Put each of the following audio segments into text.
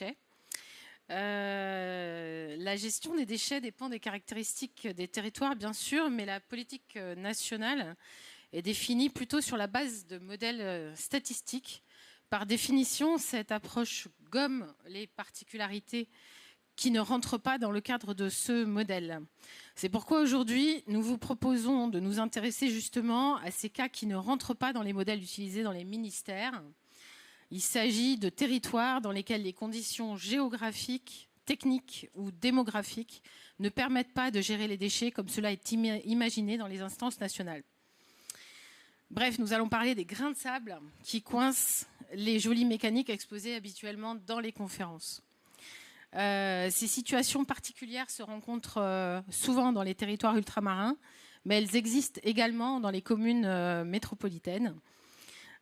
déchets. La gestion des déchets dépend des caractéristiques des territoires, bien sûr, mais la politique nationale est définie plutôt sur la base de modèles statistiques. Par définition, cette approche gomme les particularités qui ne rentrent pas dans le cadre de ce modèle. C'est pourquoi aujourd'hui, nous vous proposons de nous intéresser justement à ces cas qui ne rentrent pas dans les modèles utilisés dans les ministères. Il s'agit de territoires dans lesquels les conditions géographiques, techniques ou démographiques ne permettent pas de gérer les déchets comme cela est imaginé dans les instances nationales. Bref, nous allons parler des grains de sable qui coincent les jolies mécaniques exposées habituellement dans les conférences. Ces situations particulières se rencontrent souvent dans les territoires ultramarins, mais elles existent également dans les communes métropolitaines.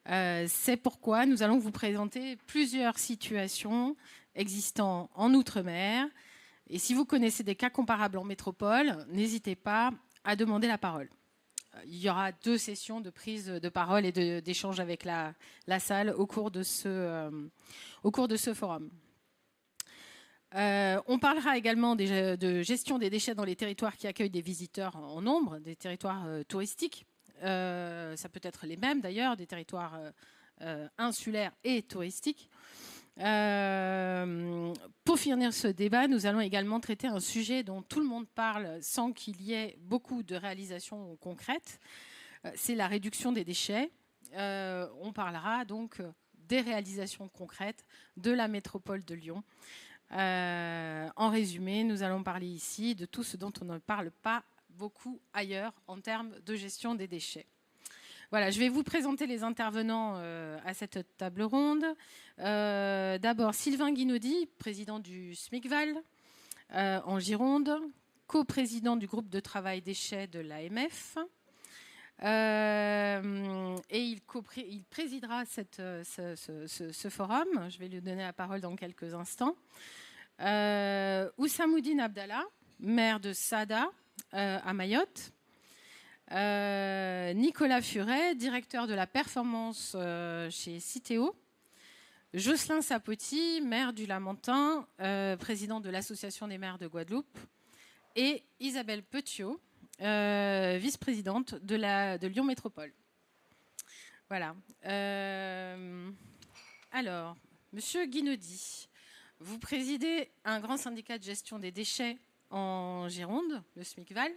C'est pourquoi nous allons vous présenter plusieurs situations existant en Outre-mer. Et si vous connaissez des cas comparables en métropole, n'hésitez pas à demander la parole. Il y aura 2 sessions de prise de parole et d'échange avec la salle au cours de ce forum. On parlera également de gestion des déchets dans les territoires qui accueillent des visiteurs en nombre, des territoires touristiques. Ça peut être les mêmes d'ailleurs, des territoires insulaires et touristiques. Pour finir ce débat, nous allons également traiter un sujet dont tout le monde parle sans qu'il y ait beaucoup de réalisations concrètes. C'est la réduction des déchets. On parlera donc des réalisations concrètes de la métropole de Lyon. En résumé, nous allons parler ici de tout ce dont on ne parle pas beaucoup ailleurs en termes de gestion des déchets. Voilà, je vais vous présenter les intervenants à cette table ronde. D'abord, Sylvain Guinaudy, président du SMICVAL en Gironde, coprésident du groupe de travail déchets de l'AMF. Et il présidera ce forum. Je vais lui donner la parole dans quelques instants. Ousamoudine Abdallah, maire de Sada à Mayotte. Nicolas Furet, directeur de la performance chez Citeo. Jocelyn Sapoti, maire du Lamentin, président de l'Association des maires de Guadeloupe. Et Isabelle Petiot, vice-présidente de Lyon Métropole. Voilà. Alors, Monsieur Guinaudy, vous présidez un grand syndicat de gestion des déchets en Gironde, le SMICVAL.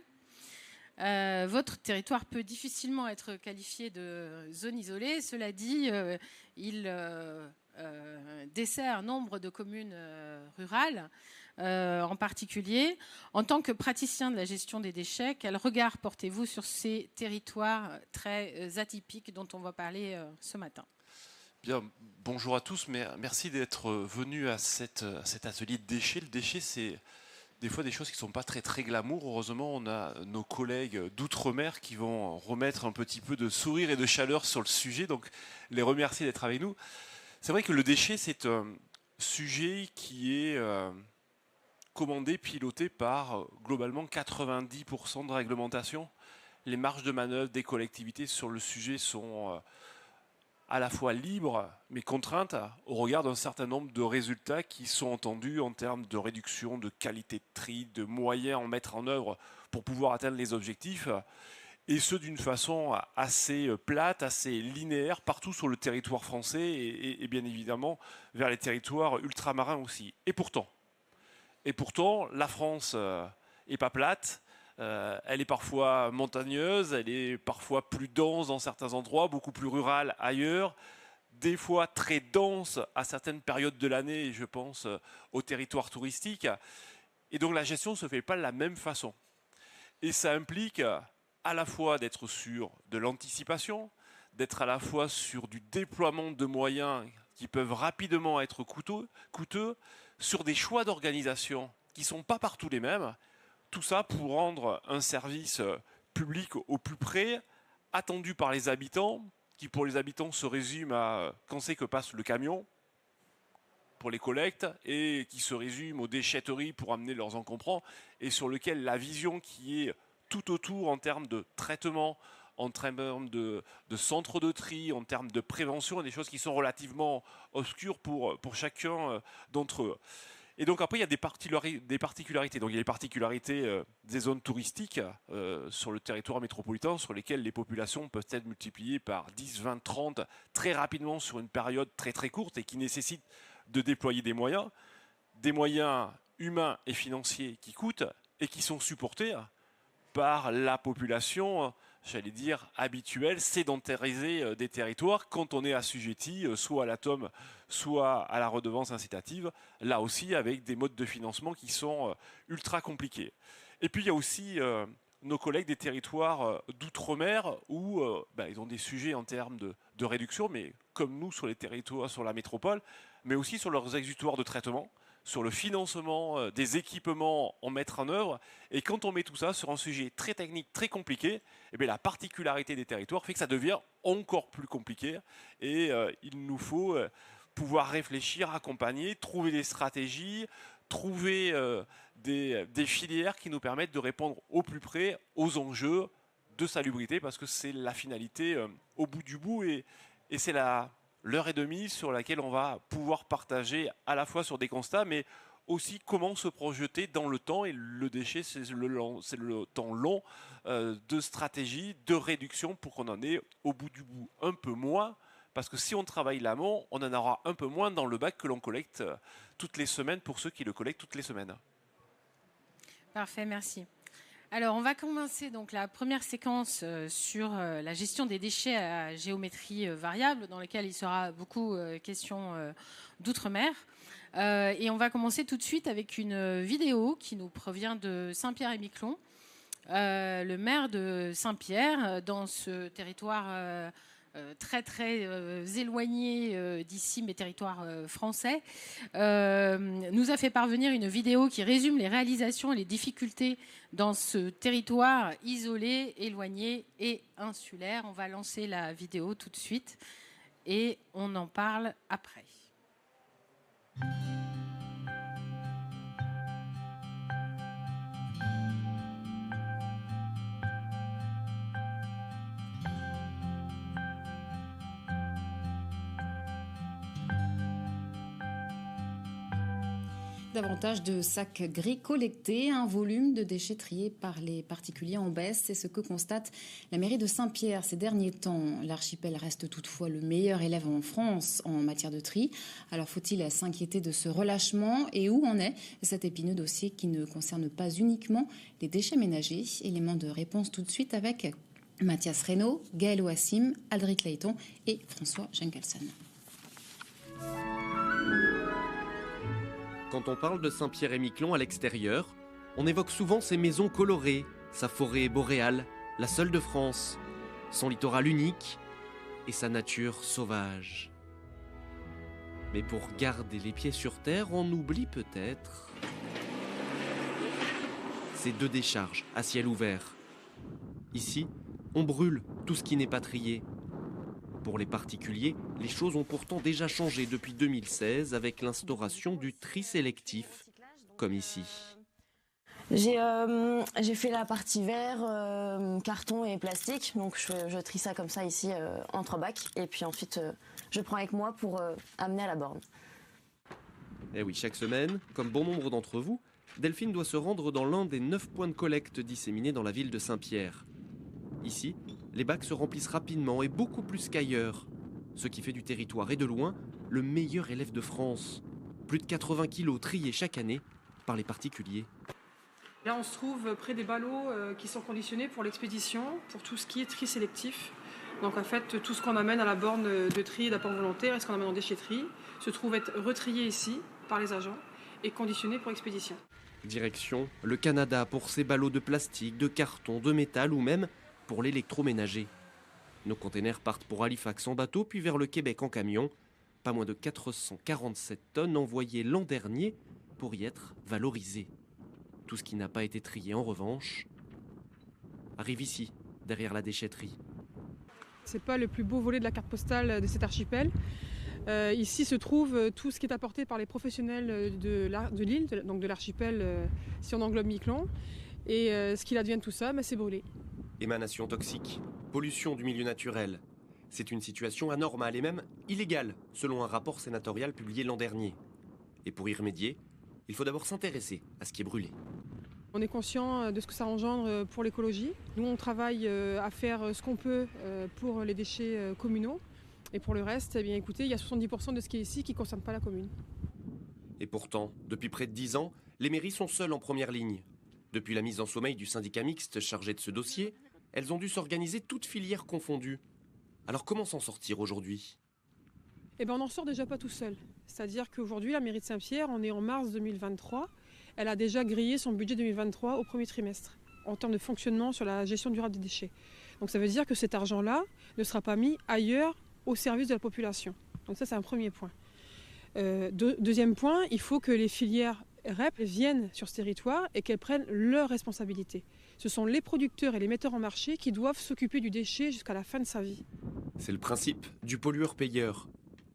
Votre territoire peut difficilement être qualifié de zone isolée. Cela dit, il dessert nombre de communes rurales, en particulier. En tant que praticien de la gestion des déchets, quel regard portez-vous sur ces territoires très atypiques dont on va parler ce matin ? Bien, bonjour à tous, merci d'être venus à cet atelier de déchets. Le déchet, c'est des fois des choses qui ne sont pas très très glamour. Heureusement, on a nos collègues d'outre-mer qui vont remettre un petit peu de sourire et de chaleur sur le sujet, donc les remercier d'être avec nous. C'est vrai que le déchet, c'est un sujet qui est commandé, piloté par globalement 90% de réglementation. Les marges de manœuvre des collectivités sur le sujet sont à la fois libres, mais contraintes au regard d'un certain nombre de résultats qui sont entendus en termes de réduction, de qualité de tri, de moyens à mettre en œuvre pour pouvoir atteindre les objectifs, et ce d'une façon assez plate, assez linéaire, partout sur le territoire français et bien évidemment vers les territoires ultramarins aussi. Et pourtant, la France n'est pas plate. Elle est parfois montagneuse, elle est parfois plus dense dans certains endroits, beaucoup plus rurale ailleurs, des fois très dense à certaines périodes de l'année, je pense aux territoires touristiques. Et donc la gestion ne se fait pas de la même façon. Et ça implique à la fois d'être sur de l'anticipation, d'être à la fois sur du déploiement de moyens qui peuvent rapidement être coûteux, sur des choix d'organisation qui ne sont pas partout les mêmes. Tout ça pour rendre un service public au plus près, attendu par les habitants, qui pour les habitants se résume à quand c'est que passe le camion pour les collectes, et qui se résume aux déchetteries pour amener leurs encombrants, et sur lequel la vision qui est tout autour en termes de traitement, en termes de centres de tri, en termes de prévention, des choses qui sont relativement obscures pour chacun d'entre eux. Et donc après, il y a des particularités. Donc il y a les particularités des zones touristiques sur le territoire métropolitain, sur lesquelles les populations peuvent être multipliées par 10, 20, 30 très rapidement sur une période très très courte et qui nécessitent de déployer des moyens humains et financiers qui coûtent et qui sont supportés par la population, j'allais dire, habituelle, sédentarisée des territoires quand on est assujetti soit à l'atome, soit à la redevance incitative, là aussi avec des modes de financement qui sont ultra compliqués. Et puis il y a aussi nos collègues des territoires d'outre-mer où ils ont des sujets en termes de réduction, mais comme nous sur les territoires, sur la métropole, mais aussi sur leurs exutoires de traitement, sur le financement des équipements en mettre en œuvre. Et quand on met tout ça sur un sujet très technique, très compliqué, eh bien, la particularité des territoires fait que ça devient encore plus compliqué. Et il nous faut pouvoir réfléchir, accompagner, trouver des stratégies, trouver des filières qui nous permettent de répondre au plus près aux enjeux de salubrité, parce que c'est la finalité au bout du bout. Et c'est l'heure et demie sur laquelle on va pouvoir partager à la fois sur des constats, mais aussi comment se projeter dans le temps. Et le déchet, c'est le temps long de stratégie, de réduction pour qu'on en ait au bout du bout un peu moins. Parce que si on travaille l'amont, on en aura un peu moins dans le bac que l'on collecte toutes les semaines pour ceux qui le collectent toutes les semaines. Parfait, merci. Alors, on va commencer donc la première séquence sur la gestion des déchets à géométrie variable, dans laquelle il sera beaucoup question d'outre-mer. Et on va commencer tout de suite avec une vidéo qui nous provient de Saint-Pierre-et-Miquelon. Le maire de Saint-Pierre, dans ce territoire très très éloigné d'ici, mes territoires français, nous a fait parvenir une vidéo qui résume les réalisations et les difficultés dans ce territoire isolé, éloigné et insulaire. On va lancer la vidéo tout de suite et on en parle après. Davantage de sacs gris collectés, un volume de déchets triés par les particuliers en baisse. C'est ce que constate la mairie de Saint-Pierre ces derniers temps. L'archipel reste toutefois le meilleur élève en France en matière de tri. Alors faut-il s'inquiéter de ce relâchement et où en est cet épineux dossier qui ne concerne pas uniquement les déchets ménagers? Élément de réponse tout de suite avec Mathias Reynaud, Gaël Ouassim, Aldric Layton et François Jenkelsen. Quand on parle de Saint-Pierre-et-Miquelon à l'extérieur, on évoque souvent ses maisons colorées, sa forêt boréale, la seule de France, son littoral unique et sa nature sauvage. Mais pour garder les pieds sur terre, on oublie peut-être ces deux décharges à ciel ouvert. Ici, on brûle tout ce qui n'est pas trié. Pour les particuliers, les choses ont pourtant déjà changé depuis 2016 avec l'instauration du tri sélectif, comme ici. J'ai fait la partie verre, carton et plastique, donc je trie ça comme ça ici en 3 bacs et puis ensuite je prends avec moi pour amener à la borne. Et oui, chaque semaine, comme bon nombre d'entre vous, Delphine doit se rendre dans l'un des 9 points de collecte disséminés dans la ville de Saint-Pierre. Ici, les bacs se remplissent rapidement et beaucoup plus qu'ailleurs, ce qui fait du territoire et de loin le meilleur élève de France. Plus de 80 kilos triés chaque année par les particuliers. Là, on se trouve près des ballots qui sont conditionnés pour l'expédition, pour tout ce qui est tri sélectif. Donc en fait, tout ce qu'on amène à la borne de tri et d'apport volontaire et ce qu'on amène en déchetterie se trouve être retrié ici par les agents et conditionné pour expédition. Direction le Canada pour ces ballots de plastique, de carton, de métal ou même pour l'électroménager. Nos containers partent pour Halifax en bateau puis vers le Québec en camion. Pas moins de 447 tonnes envoyées l'an dernier pour y être valorisées. Tout ce qui n'a pas été trié en revanche arrive ici, derrière la déchetterie. C'est pas le plus beau volet de la carte postale de cet archipel. Ici se trouve tout ce qui est apporté par les professionnels de l'île, donc de l'archipel si on englobe Miquelon. Et ce qu'il advient de tout ça, c'est brûlé. Émanation toxique, pollution du milieu naturel. C'est une situation anormale et même illégale, selon un rapport sénatorial publié l'an dernier. Et pour y remédier, il faut d'abord s'intéresser à ce qui est brûlé. On est conscient de ce que ça engendre pour l'écologie. Nous, on travaille à faire ce qu'on peut pour les déchets communaux. Et pour le reste, eh bien, écoutez, il y a 70% de ce qui est ici qui ne concerne pas la commune. Et pourtant, depuis près de 10 ans, les mairies sont seules en première ligne. Depuis la mise en sommeil du syndicat mixte chargé de ce dossier, elles ont dû s'organiser toutes filières confondues. Alors comment s'en sortir aujourd'hui ? Eh bien, on n'en sort déjà pas tout seul. C'est-à-dire qu'aujourd'hui, la mairie de Saint-Pierre, on est en mars 2023, elle a déjà grillé son budget 2023 au premier trimestre, en termes de fonctionnement sur la gestion durable des déchets. Donc ça veut dire que cet argent-là ne sera pas mis ailleurs au service de la population. Donc ça, c'est un premier point. Deuxième point, il faut que les filières REP viennent sur ce territoire et qu'elles prennent leurs responsabilités. Ce sont les producteurs et les metteurs en marché qui doivent s'occuper du déchet jusqu'à la fin de sa vie. C'est le principe du pollueur-payeur.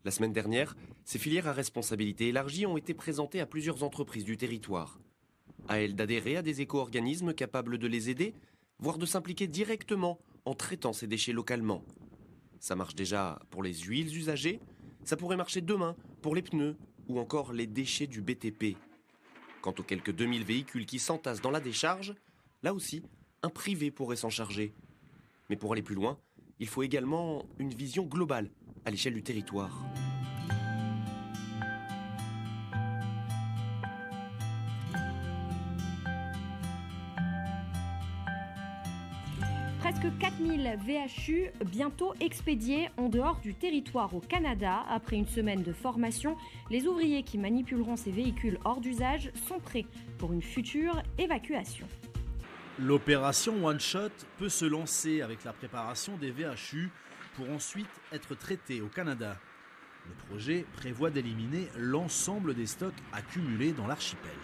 La semaine dernière, ces filières à responsabilité élargie ont été présentées à plusieurs entreprises du territoire. À elles d'adhérer à des éco-organismes capables de les aider, voire de s'impliquer directement en traitant ces déchets localement. Ça marche déjà pour les huiles usagées, ça pourrait marcher demain pour les pneus ou encore les déchets du BTP. Quant aux quelques 2000 véhicules qui s'entassent dans la décharge, là aussi, un privé pourrait s'en charger. Mais pour aller plus loin, il faut également une vision globale à l'échelle du territoire. Presque 4000 VHU bientôt expédiés en dehors du territoire au Canada. Après une semaine de formation, les ouvriers qui manipuleront ces véhicules hors d'usage sont prêts pour une future évacuation. L'opération One Shot peut se lancer avec la préparation des VHU pour ensuite être traités au Canada. Le projet prévoit d'éliminer l'ensemble des stocks accumulés dans l'archipel.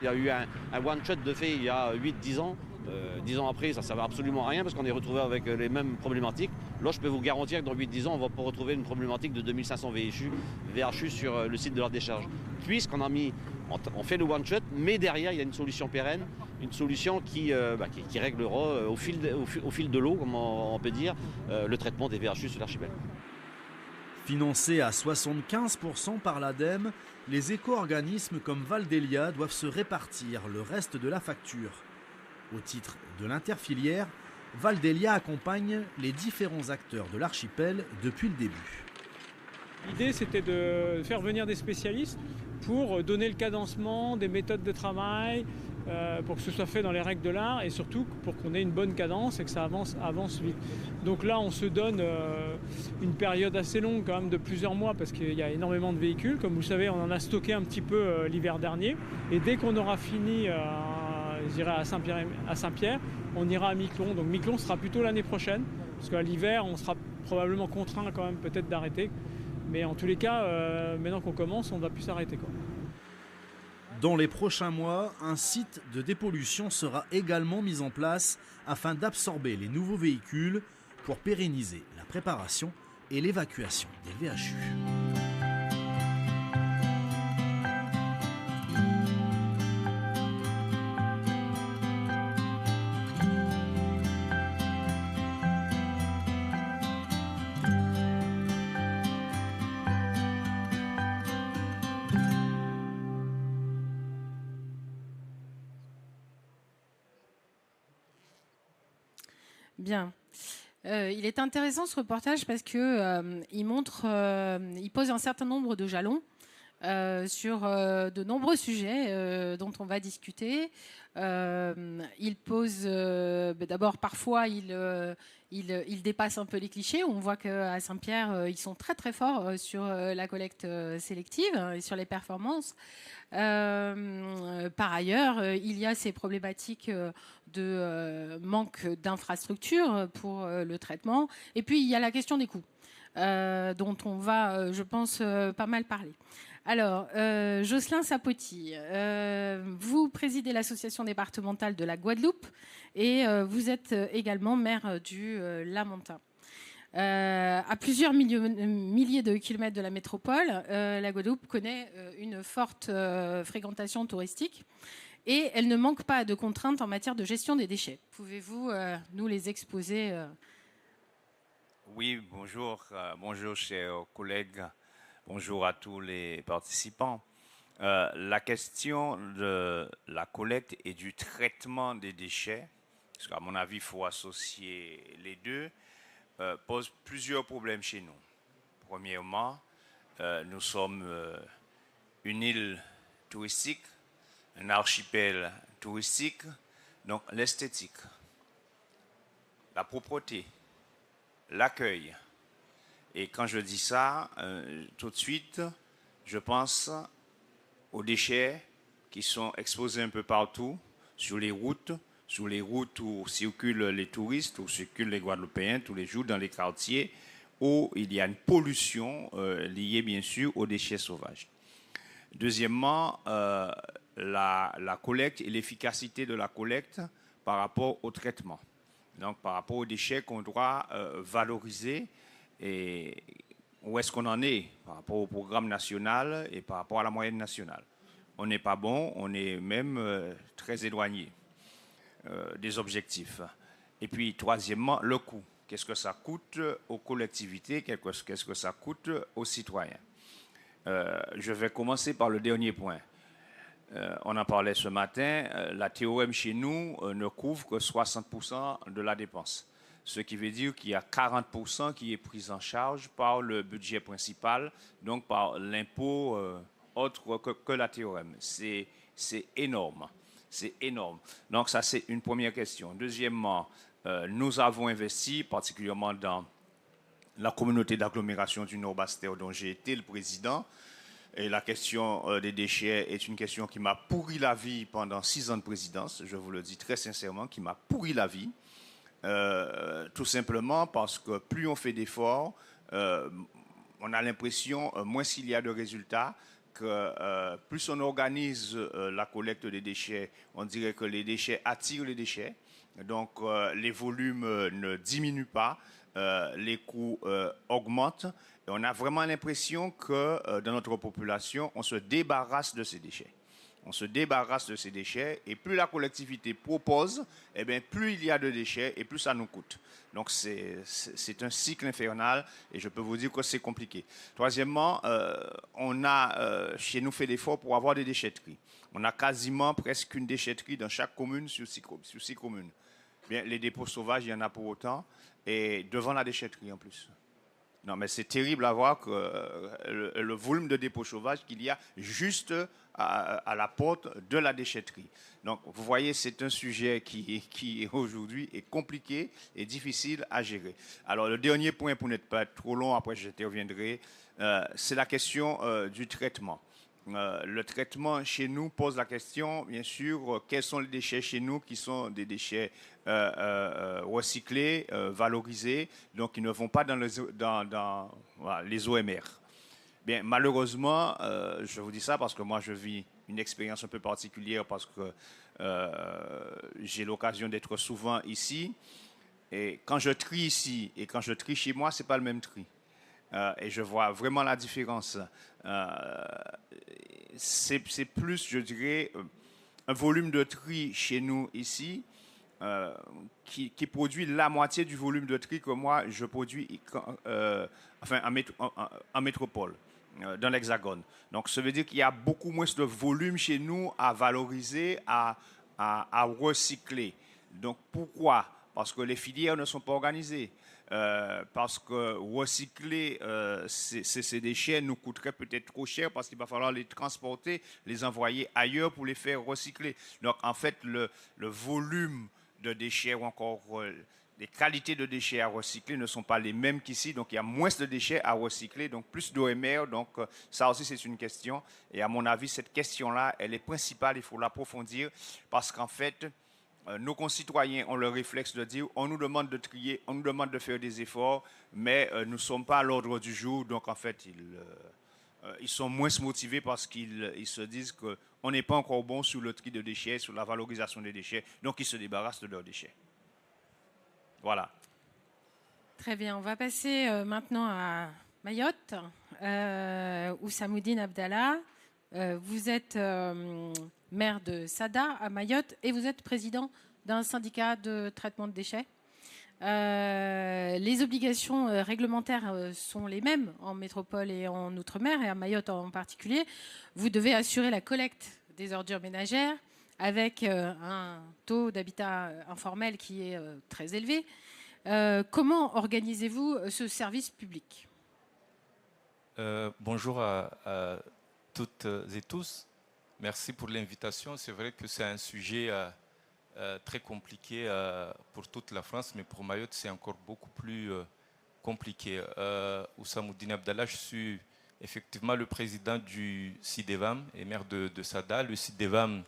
Il y a eu un one-shot de fait il y a 8-10 ans. 10 ans après, ça ne servait absolument à rien parce qu'on est retrouvé avec les mêmes problématiques. Là, je peux vous garantir que dans 8-10 ans, on va pas retrouver une problématique de 2500 VHU sur le site de leur décharge. Puisqu'on on fait le one-shot, mais derrière, il y a une solution pérenne, une solution qui réglera au fil de l'eau, comme on peut dire, le traitement des VHU sur l'archipel. Financés à 75% par l'ADEME, les éco-organismes comme Valdelia doivent se répartir le reste de la facture. Au titre de l'interfilière, Valdelia accompagne les différents acteurs de l'archipel depuis le début. L'idée, c'était de faire venir des spécialistes pour donner le cadencement, des méthodes de travail, pour que ce soit fait dans les règles de l'art et surtout pour qu'on ait une bonne cadence et que ça avance vite. Donc là, on se donne une période assez longue quand même de plusieurs mois parce qu'il y a énormément de véhicules. Comme vous le savez, on en a stocké un petit peu l'hiver dernier. Et dès qu'on aura fini, j'irai à Saint-Pierre, on ira à Miquelon. Donc Miquelon sera plutôt l'année prochaine parce qu'à l'hiver, on sera probablement contraint quand même peut-être d'arrêter. Mais en tous les cas, maintenant qu'on commence, on ne va plus s'arrêter, quoi. Dans les prochains mois, un site de dépollution sera également mis en place afin d'absorber les nouveaux véhicules pour pérenniser la préparation et l'évacuation des VHU. Bien. Il est intéressant ce reportage parce que il pose un certain nombre de jalons sur de nombreux sujets dont on va discuter. Il pose d'abord parfois il dépasse un peu les clichés. On voit qu'à Saint-Pierre ils sont très très forts sur la collecte sélective et sur les performances. Par ailleurs, il y a ces problématiques de manque d'infrastructures pour le traitement. Et puis, il y a la question des coûts, dont on va, je pense, pas mal parler. Alors, Jocelyn Sapotti, vous présidez l'association départementale de la Guadeloupe et vous êtes également maire du Lamentin. À plusieurs milliers de kilomètres de la métropole, la Guadeloupe connaît une forte fréquentation touristique et elle ne manque pas de contraintes en matière de gestion des déchets. Pouvez-vous nous les exposer Oui, bonjour. Bonjour, chers collègues. Bonjour à tous les participants. La question de la collecte et du traitement des déchets, parce qu'à mon avis, il faut associer les deux, pose plusieurs problèmes chez nous. Premièrement, nous sommes une île touristique, un archipel touristique, donc l'esthétique, la propreté, l'accueil. Et quand je dis ça, tout de suite, je pense aux déchets qui sont exposés un peu partout, sur les routes où circulent les touristes, où circulent les Guadeloupéens tous les jours dans les quartiers, où il y a une pollution liée bien sûr aux déchets sauvages. Deuxièmement, la collecte et l'efficacité de la collecte par rapport au traitement. Donc par rapport aux déchets qu'on doit valoriser et où est-ce qu'on en est par rapport au programme national et par rapport à la moyenne nationale. On n'est pas bon, on est même très éloigné des objectifs. Et puis troisièmement, le coût. Qu'est-ce que ça coûte aux collectivités, qu'est-ce que ça coûte aux citoyens. Je vais commencer par le dernier point. On en parlait ce matin, la TOM chez nous ne couvre que 60% de la dépense. Ce qui veut dire qu'il y a 40% qui est pris en charge par le budget principal, donc par l'impôt autre que la TOM. C'est énorme. C'est énorme. Donc ça, c'est une première question. Deuxièmement, nous avons investi, particulièrement dans la communauté d'agglomération du Nord-Bas-Terre dont j'ai été le président. Et la question des déchets est une question qui m'a pourri la vie pendant 6 ans de présidence, je vous le dis très sincèrement, qui m'a pourri la vie. Tout simplement parce que plus on fait d'efforts, on a l'impression, moins s'il y a de résultats, que plus on organise la collecte des déchets, on dirait que les déchets attirent les déchets. Donc les volumes ne diminuent pas, les coûts augmentent. Et on a vraiment l'impression que dans notre population, on se débarrasse de ces déchets. On se débarrasse de ces déchets et plus la collectivité propose, eh bien, plus il y a de déchets et plus ça nous coûte. Donc c'est un cycle infernal et je peux vous dire que c'est compliqué. Troisièmement, on a chez nous fait l'effort pour avoir des déchetteries. On a quasiment presque une déchetterie dans chaque commune sur 6 communes. Bien, les dépôts sauvages, il y en a pour autant et devant la déchetterie en plus. Non, mais c'est terrible à voir que le volume de dépôts sauvages qu'il y a juste à la porte de la déchetterie. Donc, vous voyez, c'est un sujet qui aujourd'hui est compliqué et difficile à gérer. Alors, le dernier point, pour n'être pas trop long, après j'interviendrai, c'est la question du traitement. Le traitement chez nous pose la question, bien sûr, quels sont les déchets chez nous qui sont des déchets recyclés, valorisés, donc qui ne vont pas dans les OMR. Bien, malheureusement, je vous dis ça parce que moi, je vis une expérience un peu particulière parce que j'ai l'occasion d'être souvent ici. Et quand je trie ici et quand je trie chez moi, ce n'est pas le même tri. Et je vois vraiment la différence. C'est plus, je dirais, un volume de tri chez nous ici qui produit la moitié du volume de tri que moi je produis en métropole, dans l'Hexagone. Donc ça veut dire qu'il y a beaucoup moins de volume chez nous à valoriser, à recycler. Donc pourquoi ? Parce que les filières ne sont pas organisées. Parce que recycler ces déchets nous coûterait peut-être trop cher parce qu'il va falloir les transporter, les envoyer ailleurs pour les faire recycler. Donc en fait, le volume de déchets ou encore les qualités de déchets à recycler ne sont pas les mêmes qu'ici. Donc il y a moins de déchets à recycler, donc plus d'OMR. Donc ça aussi c'est une question. Et à mon avis, cette question-là, elle est principale, il faut l'approfondir parce qu'en fait, nos concitoyens ont le réflexe de dire on nous demande de trier, on nous demande de faire des efforts, mais nous ne sommes pas à l'ordre du jour. Donc en fait, ils sont moins motivés parce qu'ils se disent qu'on n'est pas encore bon sur le tri de déchets, sur la valorisation des déchets. Donc ils se débarrassent de leurs déchets. Voilà. Très bien, on va passer maintenant à Mayotte, où Samoudine Abdallah. Vous êtes maire de Sada à Mayotte et vous êtes président d'un syndicat de traitement de déchets. Les obligations réglementaires sont les mêmes en métropole et en Outre-mer, et à Mayotte en particulier. Vous devez assurer la collecte des ordures ménagères avec un taux d'habitat informel qui est très élevé. Comment organisez-vous ce service public ? Bonjour à toutes et tous. Merci pour l'invitation. C'est vrai que c'est un sujet très compliqué pour toute la France, mais pour Mayotte, c'est encore beaucoup plus compliqué. Oussamoudine Abdallah, je suis effectivement le président du CIDEVAM et maire de Sada. Le CIDEVAM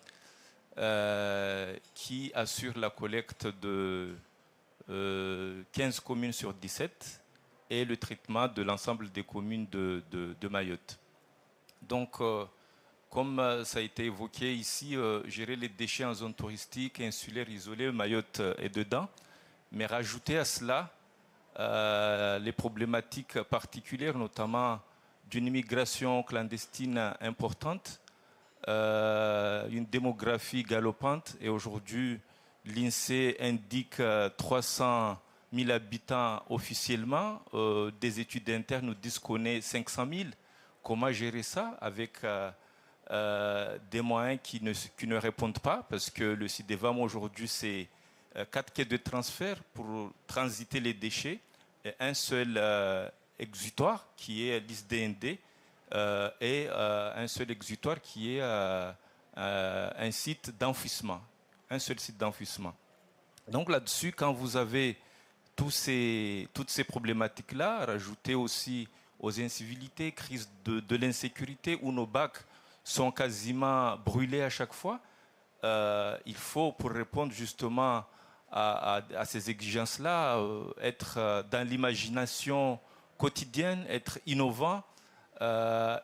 qui assure la collecte de 15 communes sur 17 et le traitement de l'ensemble des communes de Mayotte. Donc, comme ça a été évoqué ici, gérer les déchets en zone touristique, insulaire, isolée, Mayotte est dedans. Mais rajouter à cela les problématiques particulières, notamment d'une immigration clandestine importante, une démographie galopante. Et aujourd'hui, l'INSEE indique 300 000 habitants officiellement. Des études internes nous disent qu'on est 500 000. Comment gérer ça avec des moyens qui ne répondent pas, parce que le CIDEVAM aujourd'hui c'est 4 quais de transfert pour transiter les déchets et un seul exutoire qui est l'ISDND et un seul exutoire qui est un site d'enfouissement, un seul site d'enfouissement. Donc là-dessus, quand vous avez toutes ces problématiques-là, rajoutez aussi aux incivilités, crise de l'insécurité où nos bacs sont quasiment brûlés à chaque fois. Il faut, pour répondre justement à ces exigences-là, être dans l'imagination quotidienne, être innovant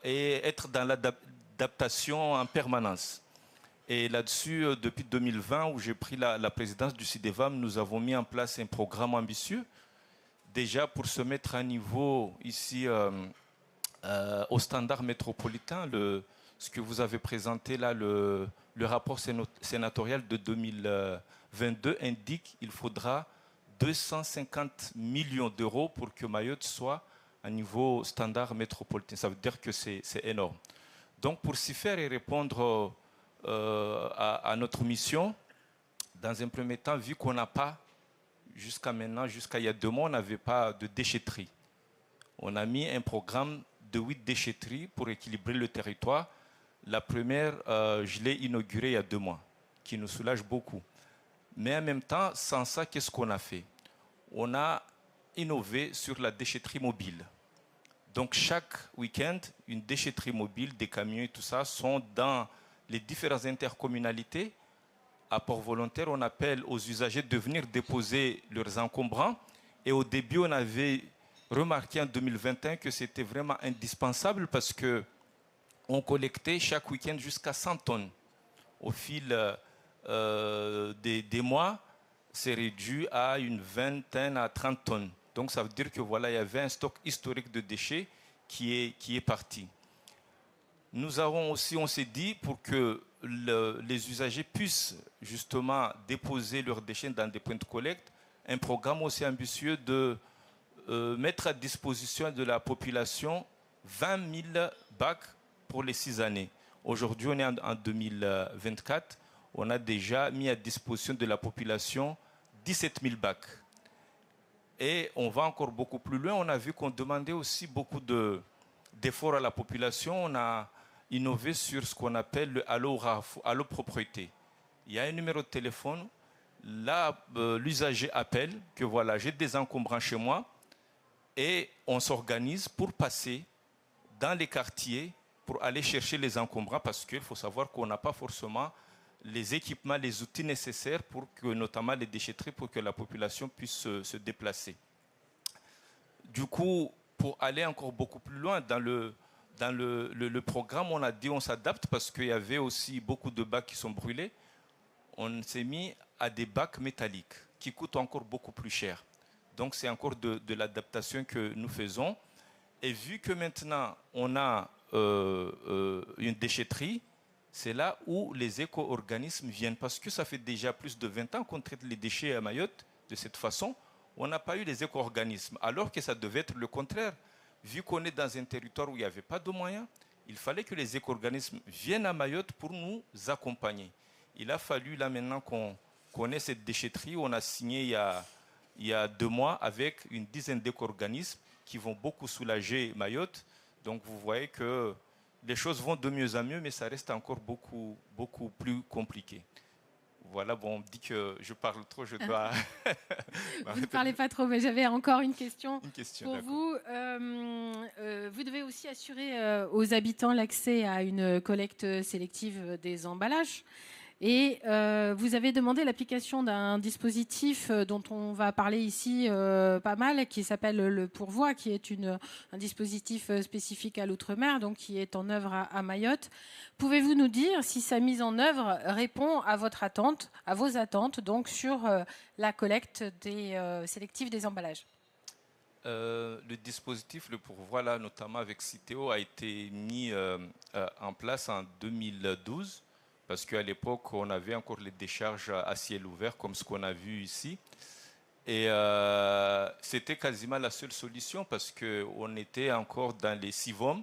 et être dans l'adaptation en permanence. Et là-dessus, depuis 2020, où j'ai pris la présidence du CIDEVAM, nous avons mis en place un programme ambitieux, déjà pour se mettre à niveau ici au standard métropolitain. Ce que vous avez présenté là, le rapport sénatorial de 2022 indique qu'il faudra 250 millions d'euros pour que Mayotte soit à niveau standard métropolitain. Ça veut dire que c'est énorme. Donc pour s'y faire et répondre à notre mission, dans un premier temps, vu qu'on n'a pas, jusqu'à maintenant, jusqu'à il y a 2 mois, on n'avait pas de déchetterie. On a mis un programme de 8 déchetteries pour équilibrer le territoire. La première, je l'ai inaugurée il y a 2 mois, qui nous soulage beaucoup. Mais en même temps, sans ça, qu'est-ce qu'on a fait? On a innové sur la déchetterie mobile. Donc chaque week-end, une déchetterie mobile, des camions et tout ça sont dans les différentes intercommunalités. À port volontaire, on appelle aux usagers de venir déposer leurs encombrants. Et au début, on avait remarqué en 2021 que c'était vraiment indispensable parce qu'on collectait chaque week-end jusqu'à 100 tonnes. Au fil des mois, c'est réduit à une vingtaine à 30 tonnes. Donc ça veut dire que voilà, il y avait un stock historique de déchets qui est parti. Nous avons aussi, on s'est dit, pour que les usagers puissent justement déposer leurs déchets dans des points de collecte, un programme aussi ambitieux de mettre à disposition de la population 20 000 bacs pour les 6 années. Aujourd'hui, on est en 2024. On a déjà mis à disposition de la population 17 000 bacs. Et on va encore beaucoup plus loin. On a vu qu'on demandait aussi beaucoup d'efforts à la population. On a innové sur ce qu'on appelle le allo propriété. Il y a un numéro de téléphone. Là, l'usager appelle que voilà, j'ai des encombrants chez moi. Et on s'organise pour passer dans les quartiers pour aller chercher les encombrants parce qu'il faut savoir qu'on n'a pas forcément les équipements, les outils nécessaires pour que, notamment les déchetteries, pour que la population puisse se déplacer. Du coup, pour aller encore beaucoup plus loin dans le programme, on a dit on s'adapte parce qu'il y avait aussi beaucoup de bacs qui sont brûlés. On s'est mis à des bacs métalliques qui coûtent encore beaucoup plus cher. Donc c'est encore de l'adaptation que nous faisons. Et vu que maintenant on a une déchetterie, c'est là où les éco-organismes viennent. Parce que ça fait déjà plus de 20 ans qu'on traite les déchets à Mayotte de cette façon. on n'a pas eu les éco-organismes, alors que ça devait être le contraire. Vu qu'on est dans un territoire où il n'y avait pas de moyens, il fallait que les éco-organismes viennent à Mayotte pour nous accompagner. Il a fallu là maintenant qu'on ait cette déchetterie. On a signé il y a 2 mois avec une dizaine d'éco-organismes qui vont beaucoup soulager Mayotte. Donc vous voyez que les choses vont de mieux en mieux, mais ça reste encore beaucoup, beaucoup plus compliqué. Voilà, bon, on me dit que je parle trop, je dois... Vous ne parlez pas trop, mais j'avais encore une question pour vous. Vous devez aussi assurer aux habitants l'accès à une collecte sélective des emballages. Et vous avez demandé l'application d'un dispositif dont on va parler ici pas mal, qui s'appelle le pourvoi, qui est un dispositif spécifique à l'outre-mer, donc qui est en œuvre à Mayotte. Pouvez-vous nous dire si sa mise en œuvre répond à vos attentes, donc sur la collecte sélective des emballages? Le dispositif, le pourvoi, là, notamment avec Citeo, a été mis en place en 2012. Parce qu'à l'époque, on avait encore les décharges à ciel ouvert, comme ce qu'on a vu ici. Et c'était quasiment la seule solution, parce qu'on était encore dans les SIVOM.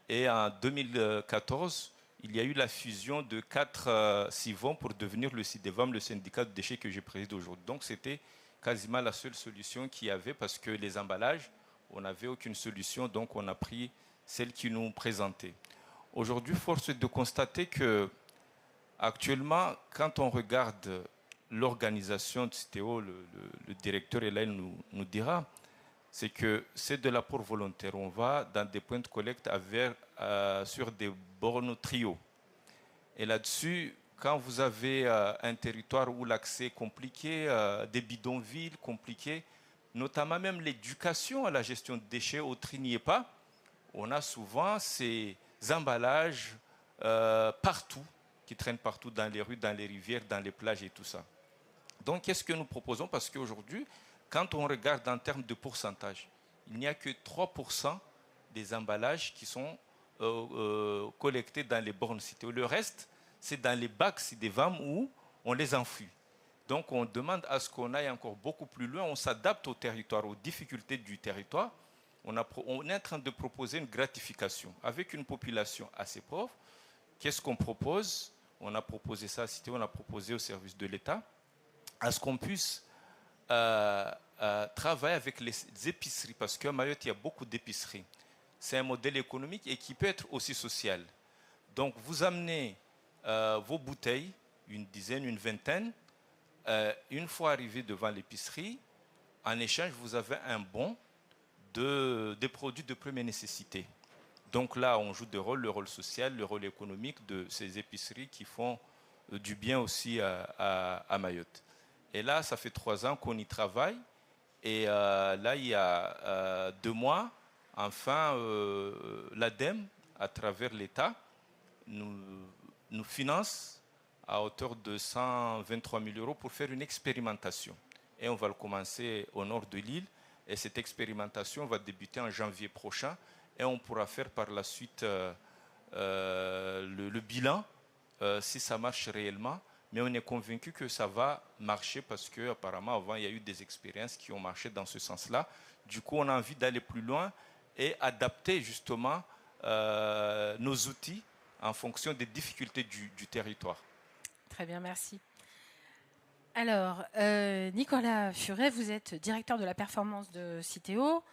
Et en 2014, il y a eu la fusion de 4 SIVOM pour devenir le SIDEVAM, le syndicat de déchets que je préside aujourd'hui. Donc c'était quasiment la seule solution qu'il y avait, parce que les emballages, on n'avait aucune solution. Donc on a pris celle qui nous présentait. Aujourd'hui, force est de constater que actuellement, quand on regarde l'organisation de Citeo, le directeur, et là, il nous dira, c'est que c'est de l'apport volontaire. On va dans des points de collecte sur des bornes trio. Et là-dessus, quand vous avez un territoire où l'accès est compliqué, des bidonvilles compliqués, notamment même l'éducation à la gestion de déchets au tri n'y est pas, on a souvent ces emballages partout, qui traînent partout dans les rues, dans les rivières, dans les plages et tout ça. Donc, qu'est-ce que nous proposons? Parce qu'aujourd'hui, quand on regarde en termes de pourcentage, il n'y a que 3% des emballages qui sont collectés dans les bornes Citeo. Le reste, c'est dans les bacs SIDEVAM où on les enfuit. Donc, on demande à ce qu'on aille encore beaucoup plus loin. On s'adapte au territoire, aux difficultés du territoire. On est en train de proposer une gratification avec une population assez pauvre. Qu'est-ce qu'on propose? On a proposé ça à Citeo, on a proposé au service de l'État, à ce qu'on puisse travailler avec les épiceries, parce qu'à Mayotte, il y a beaucoup d'épiceries. C'est un modèle économique et qui peut être aussi social. Donc, vous amenez vos bouteilles, une dizaine, une vingtaine, une fois arrivé devant l'épicerie, en échange, vous avez un bon des produits de première nécessité. Donc là, on joue le rôle social, le rôle économique de ces épiceries qui font du bien aussi à Mayotte. Et là, ça fait 3 ans qu'on y travaille. Et là, il y a 2 mois, enfin, l'ADEME, à travers l'État, nous finance à hauteur de 123 000 € pour faire une expérimentation. Et on va le commencer au nord de l'île. Et cette expérimentation va débuter en janvier prochain. Et on pourra faire par la suite le bilan, si ça marche réellement. Mais on est convaincu que ça va marcher parce qu'apparemment, avant, il y a eu des expériences qui ont marché dans ce sens-là. Du coup, on a envie d'aller plus loin et adapter justement nos outils en fonction des difficultés du territoire. Très bien, merci. Alors, Nicolas Furet, vous êtes directeur de la performance de Citeo.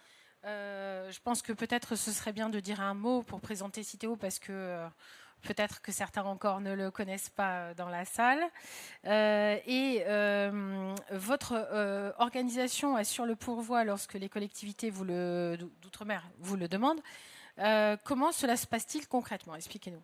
Je pense que peut-être ce serait bien de dire un mot pour présenter Citeo parce que peut-être que certains encore ne le connaissent pas dans la salle. Votre organisation assure le pourvoi lorsque les collectivités d'outre-mer vous le demandent. Comment cela se passe-t-il concrètement? Expliquez-nous.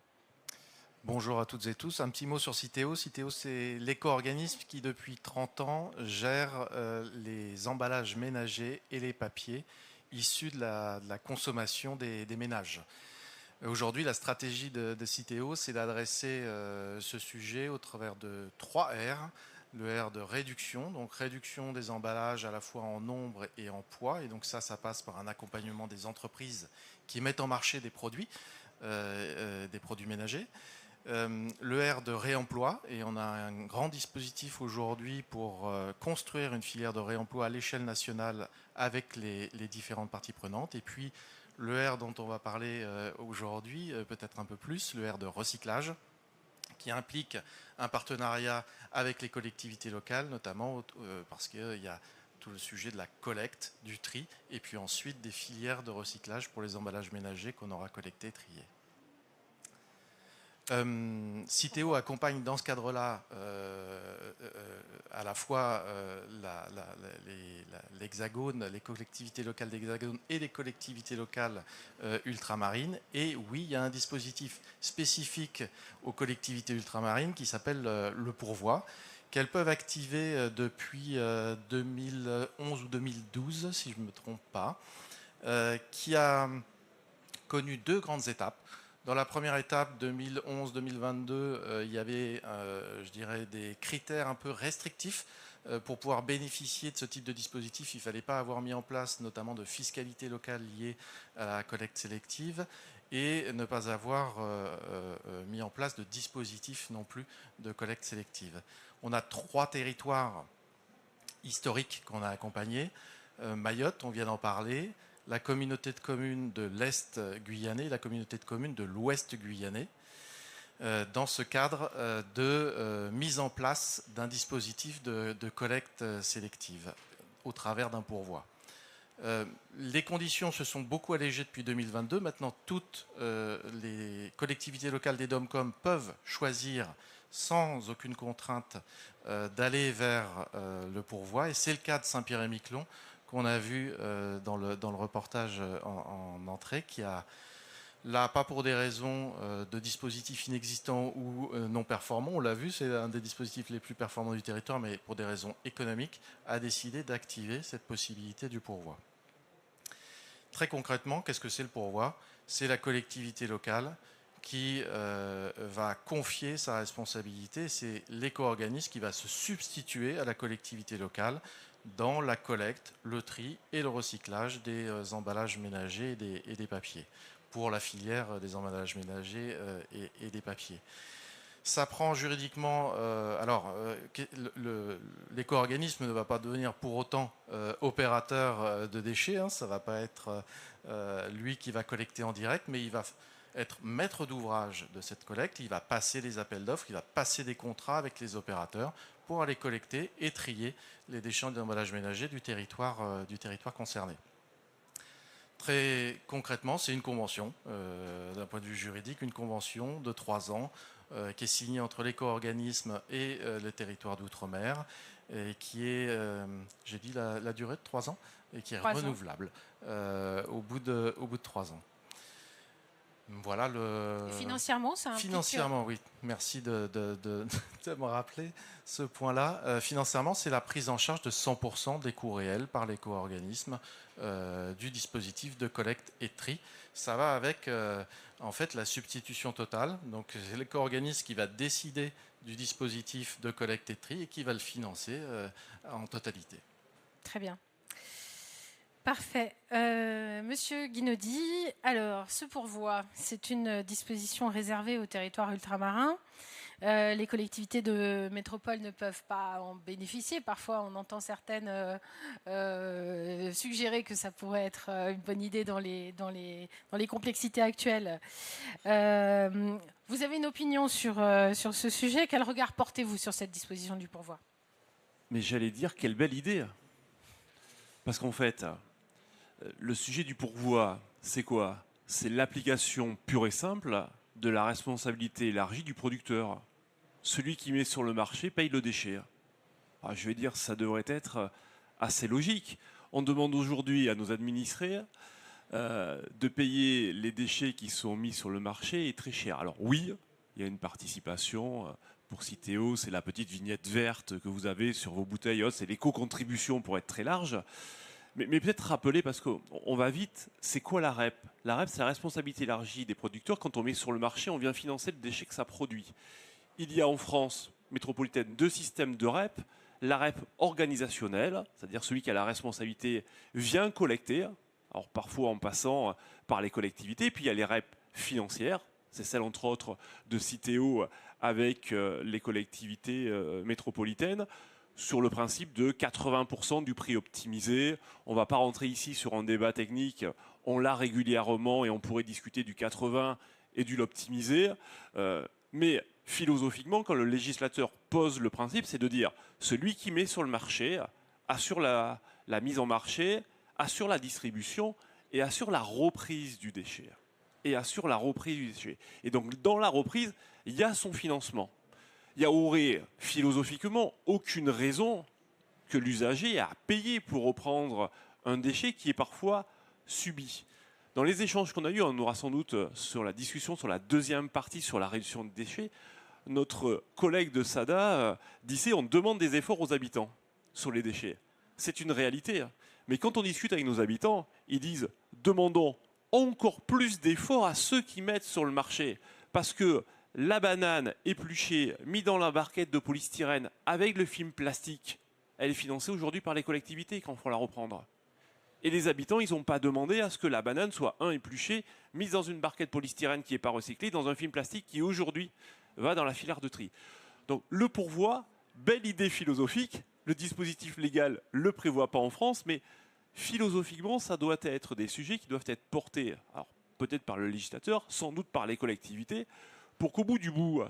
Bonjour à toutes et tous. Un petit mot sur Citeo. Citeo, c'est l'éco-organisme qui, depuis 30 ans, gère les emballages ménagers et les papiers issus de la consommation des ménages. Aujourd'hui, la stratégie de Citeo, c'est d'adresser ce sujet au travers de 3 R. Le R de réduction, donc réduction des emballages à la fois en nombre et en poids. Et donc ça passe par un accompagnement des entreprises qui mettent en marché des produits ménagers. le R de réemploi, et on a un grand dispositif aujourd'hui pour construire une filière de réemploi à l'échelle nationale avec les différentes parties prenantes. Et puis le R dont on va parler aujourd'hui, peut-être un peu plus, le R de recyclage, qui implique un partenariat avec les collectivités locales, notamment parce qu'il y a tout le sujet de la collecte, du tri, et puis ensuite des filières de recyclage pour les emballages ménagers qu'on aura collectés et triés. Citeo accompagne dans ce cadre-là à la fois l'Hexagone, les collectivités locales d'Hexagone et les collectivités locales ultramarines. Et oui, il y a un dispositif spécifique aux collectivités ultramarines qui s'appelle le pourvoi, qu'elles peuvent activer depuis 2011 ou 2012, si je ne me trompe pas, qui a connu 2 grandes étapes. Dans la première étape, 2011-2022, il y avait, je dirais, des critères un peu restrictifs. Pour pouvoir bénéficier de ce type de dispositif, il ne fallait pas avoir mis en place notamment de fiscalité locale liée à la collecte sélective et ne pas avoir mis en place de dispositif non plus de collecte sélective. On a 3 territoires historiques qu'on a accompagnés. Mayotte, on vient d'en parler. La communauté de communes de l'Est guyanais, la communauté de communes de l'Ouest guyanais, dans ce cadre de mise en place d'un dispositif de collecte sélective au travers d'un pourvoi. Les conditions se sont beaucoup allégées depuis 2022. Maintenant, toutes les collectivités locales des DOMCOM peuvent choisir sans aucune contrainte d'aller vers le pourvoi. Et c'est le cas de Saint-Pierre-et-Miquelon, qu'on a vu dans le reportage en entrée, qui a, là, pas pour des raisons de dispositifs inexistants ou non performants, on l'a vu, c'est un des dispositifs les plus performants du territoire, mais pour des raisons économiques, a décidé d'activer cette possibilité du pourvoi. Très concrètement, qu'est-ce que c'est le pourvoi? C'est la collectivité locale qui va confier sa responsabilité, c'est l'éco-organisme qui va se substituer à la collectivité locale dans la collecte, le tri et le recyclage des emballages ménagers et des papiers, pour la filière des emballages ménagers et des papiers. Ça prend juridiquement... l'éco-organisme ne va pas devenir pour autant opérateur de déchets, hein, ça ne va pas être lui qui va collecter en direct, mais il va être maître d'ouvrage de cette collecte, il va passer des appels d'offres, il va passer des contrats avec les opérateurs pour aller collecter et trier les déchets d'emballage ménager du territoire concerné. Très concrètement, c'est une convention, d'un point de vue juridique, une convention de 3 ans qui est signée entre l'éco-organisme et le territoire d'outre-mer, et qui est, j'ai dit la durée de 3 ans, et qui est renouvelable au bout de 3 ans. Voilà Et financièrement, ça implique... Financièrement, oui. Merci de me rappeler ce point-là. Financièrement, c'est la prise en charge de 100% des coûts réels par l'éco-organisme du dispositif de collecte et de tri. Ça va avec, en fait, la substitution totale. Donc, c'est l'éco-organisme qui va décider du dispositif de collecte et de tri et qui va le financer en totalité. Très bien. Parfait. Monsieur Guinaudy, alors ce pourvoi, c'est une disposition réservée aux territoires ultramarins. Les collectivités de métropole ne peuvent pas en bénéficier. Parfois, on entend certaines suggérer que ça pourrait être une bonne idée dans les complexités actuelles. Vous avez une opinion sur ce sujet. Quel regard portez-vous sur cette disposition du pourvoi? Mais j'allais dire, quelle belle idée! Parce qu'en fait, le sujet du pourvoi, c'est quoi? C'est l'application pure et simple de la responsabilité élargie du producteur. Celui qui met sur le marché paye le déchet. Alors, je vais dire, ça devrait être assez logique. On demande aujourd'hui à nos administrés de payer les déchets qui sont mis sur le marché et très cher. Alors oui, il y a une participation. Pour Citeo, c'est la petite vignette verte que vous avez sur vos bouteilles. C'est l'éco-contribution pour être très large. Mais peut-être rappeler, parce qu'on va vite, c'est quoi la REP? La REP, c'est la responsabilité élargie des producteurs. Quand on met sur le marché, on vient financer le déchet que ça produit. Il y a en France métropolitaine 2 systèmes de REP. La REP organisationnelle, c'est-à-dire celui qui a la responsabilité vient collecter, alors parfois en passant par les collectivités. Puis il y a les REP financières, C'est celle, entre autres, de Citeo avec les collectivités métropolitaines, sur le principe de 80% du prix optimisé. On ne va pas rentrer ici sur un débat technique, on l'a régulièrement et on pourrait discuter du 80 et du l'optimisé. Mais philosophiquement, quand le législateur pose le principe, c'est de dire celui qui met sur le marché assure la mise en marché, assure la distribution et assure la reprise du déchet. Et donc, dans la reprise, il y a son financement. Il n'y aurait philosophiquement aucune raison que l'usager ait à payer pour reprendre un déchet qui est parfois subi. Dans les échanges qu'on a eus, on aura sans doute sur la discussion sur la deuxième partie sur la réduction de déchets, notre collègue de SADA disait on demande des efforts aux habitants sur les déchets. C'est une réalité. Mais quand on discute avec nos habitants, ils disent demandons encore plus d'efforts à ceux qui mettent sur le marché. Parce que la banane épluchée, mise dans la barquette de polystyrène avec le film plastique, elle est financée aujourd'hui par les collectivités quand il faut la reprendre. Et les habitants, ils n'ont pas demandé à ce que la banane soit épluchée, mise dans une barquette polystyrène qui n'est pas recyclée, dans un film plastique qui aujourd'hui va dans la filière de tri. Donc le pourvoi, belle idée philosophique, le dispositif légal ne le prévoit pas en France, mais philosophiquement, ça doit être des sujets qui doivent être portés, alors peut-être par le législateur, sans doute par les collectivités, pour qu'au bout du bout,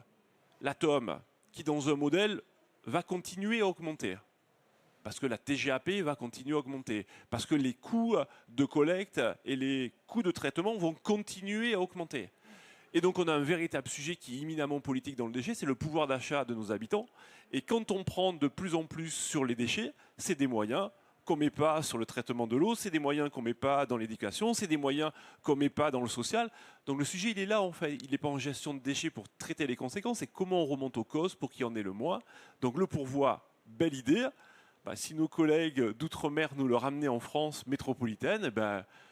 l'atome, qui dans un modèle va continuer à augmenter, parce que la TGAP va continuer à augmenter, parce que les coûts de collecte et les coûts de traitement vont continuer à augmenter. Et donc on a un véritable sujet qui est éminemment politique dans le déchet, c'est le pouvoir d'achat de nos habitants. Et quand on prend de plus en plus sur les déchets, c'est des moyens qu'on ne met pas sur le traitement de l'eau, c'est des moyens qu'on ne met pas dans l'éducation, c'est des moyens qu'on ne met pas dans le social. Donc le sujet, il est là en fait. Il n'est pas en gestion de déchets pour traiter les conséquences, c'est comment on remonte aux causes pour qu'il y en ait le moins. Donc le pourvoi, belle idée. Si nos collègues d'outre-mer nous le ramenaient en France métropolitaine,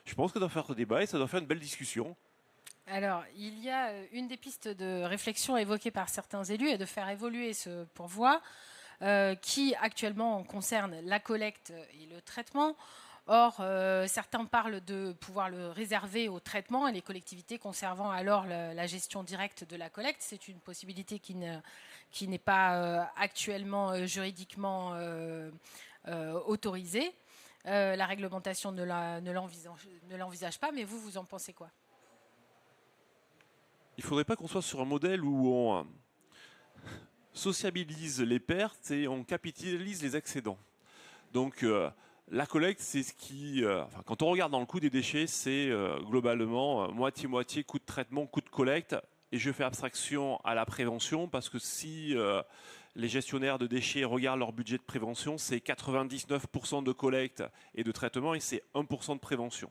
je pense que ça doit faire débat et ça doit faire une belle discussion. Alors, il y a une des pistes de réflexion évoquées par certains élus est de faire évoluer ce pourvoi qui actuellement concerne la collecte et le traitement. Or, certains parlent de pouvoir le réserver au traitement et les collectivités conservant alors la gestion directe de la collecte. C'est une possibilité qui n'est pas actuellement juridiquement autorisée. La réglementation ne l'envisage pas, mais vous en pensez quoi ? Il ne faudrait pas qu'on soit sur un modèle où on sociabilise les pertes et on capitalise les excédents. Donc la collecte, c'est ce qui... quand on regarde dans le coût des déchets, c'est globalement moitié-moitié coût de traitement, coût de collecte. Et je fais abstraction à la prévention parce que si les gestionnaires de déchets regardent leur budget de prévention, c'est 99% de collecte et de traitement et c'est 1% de prévention.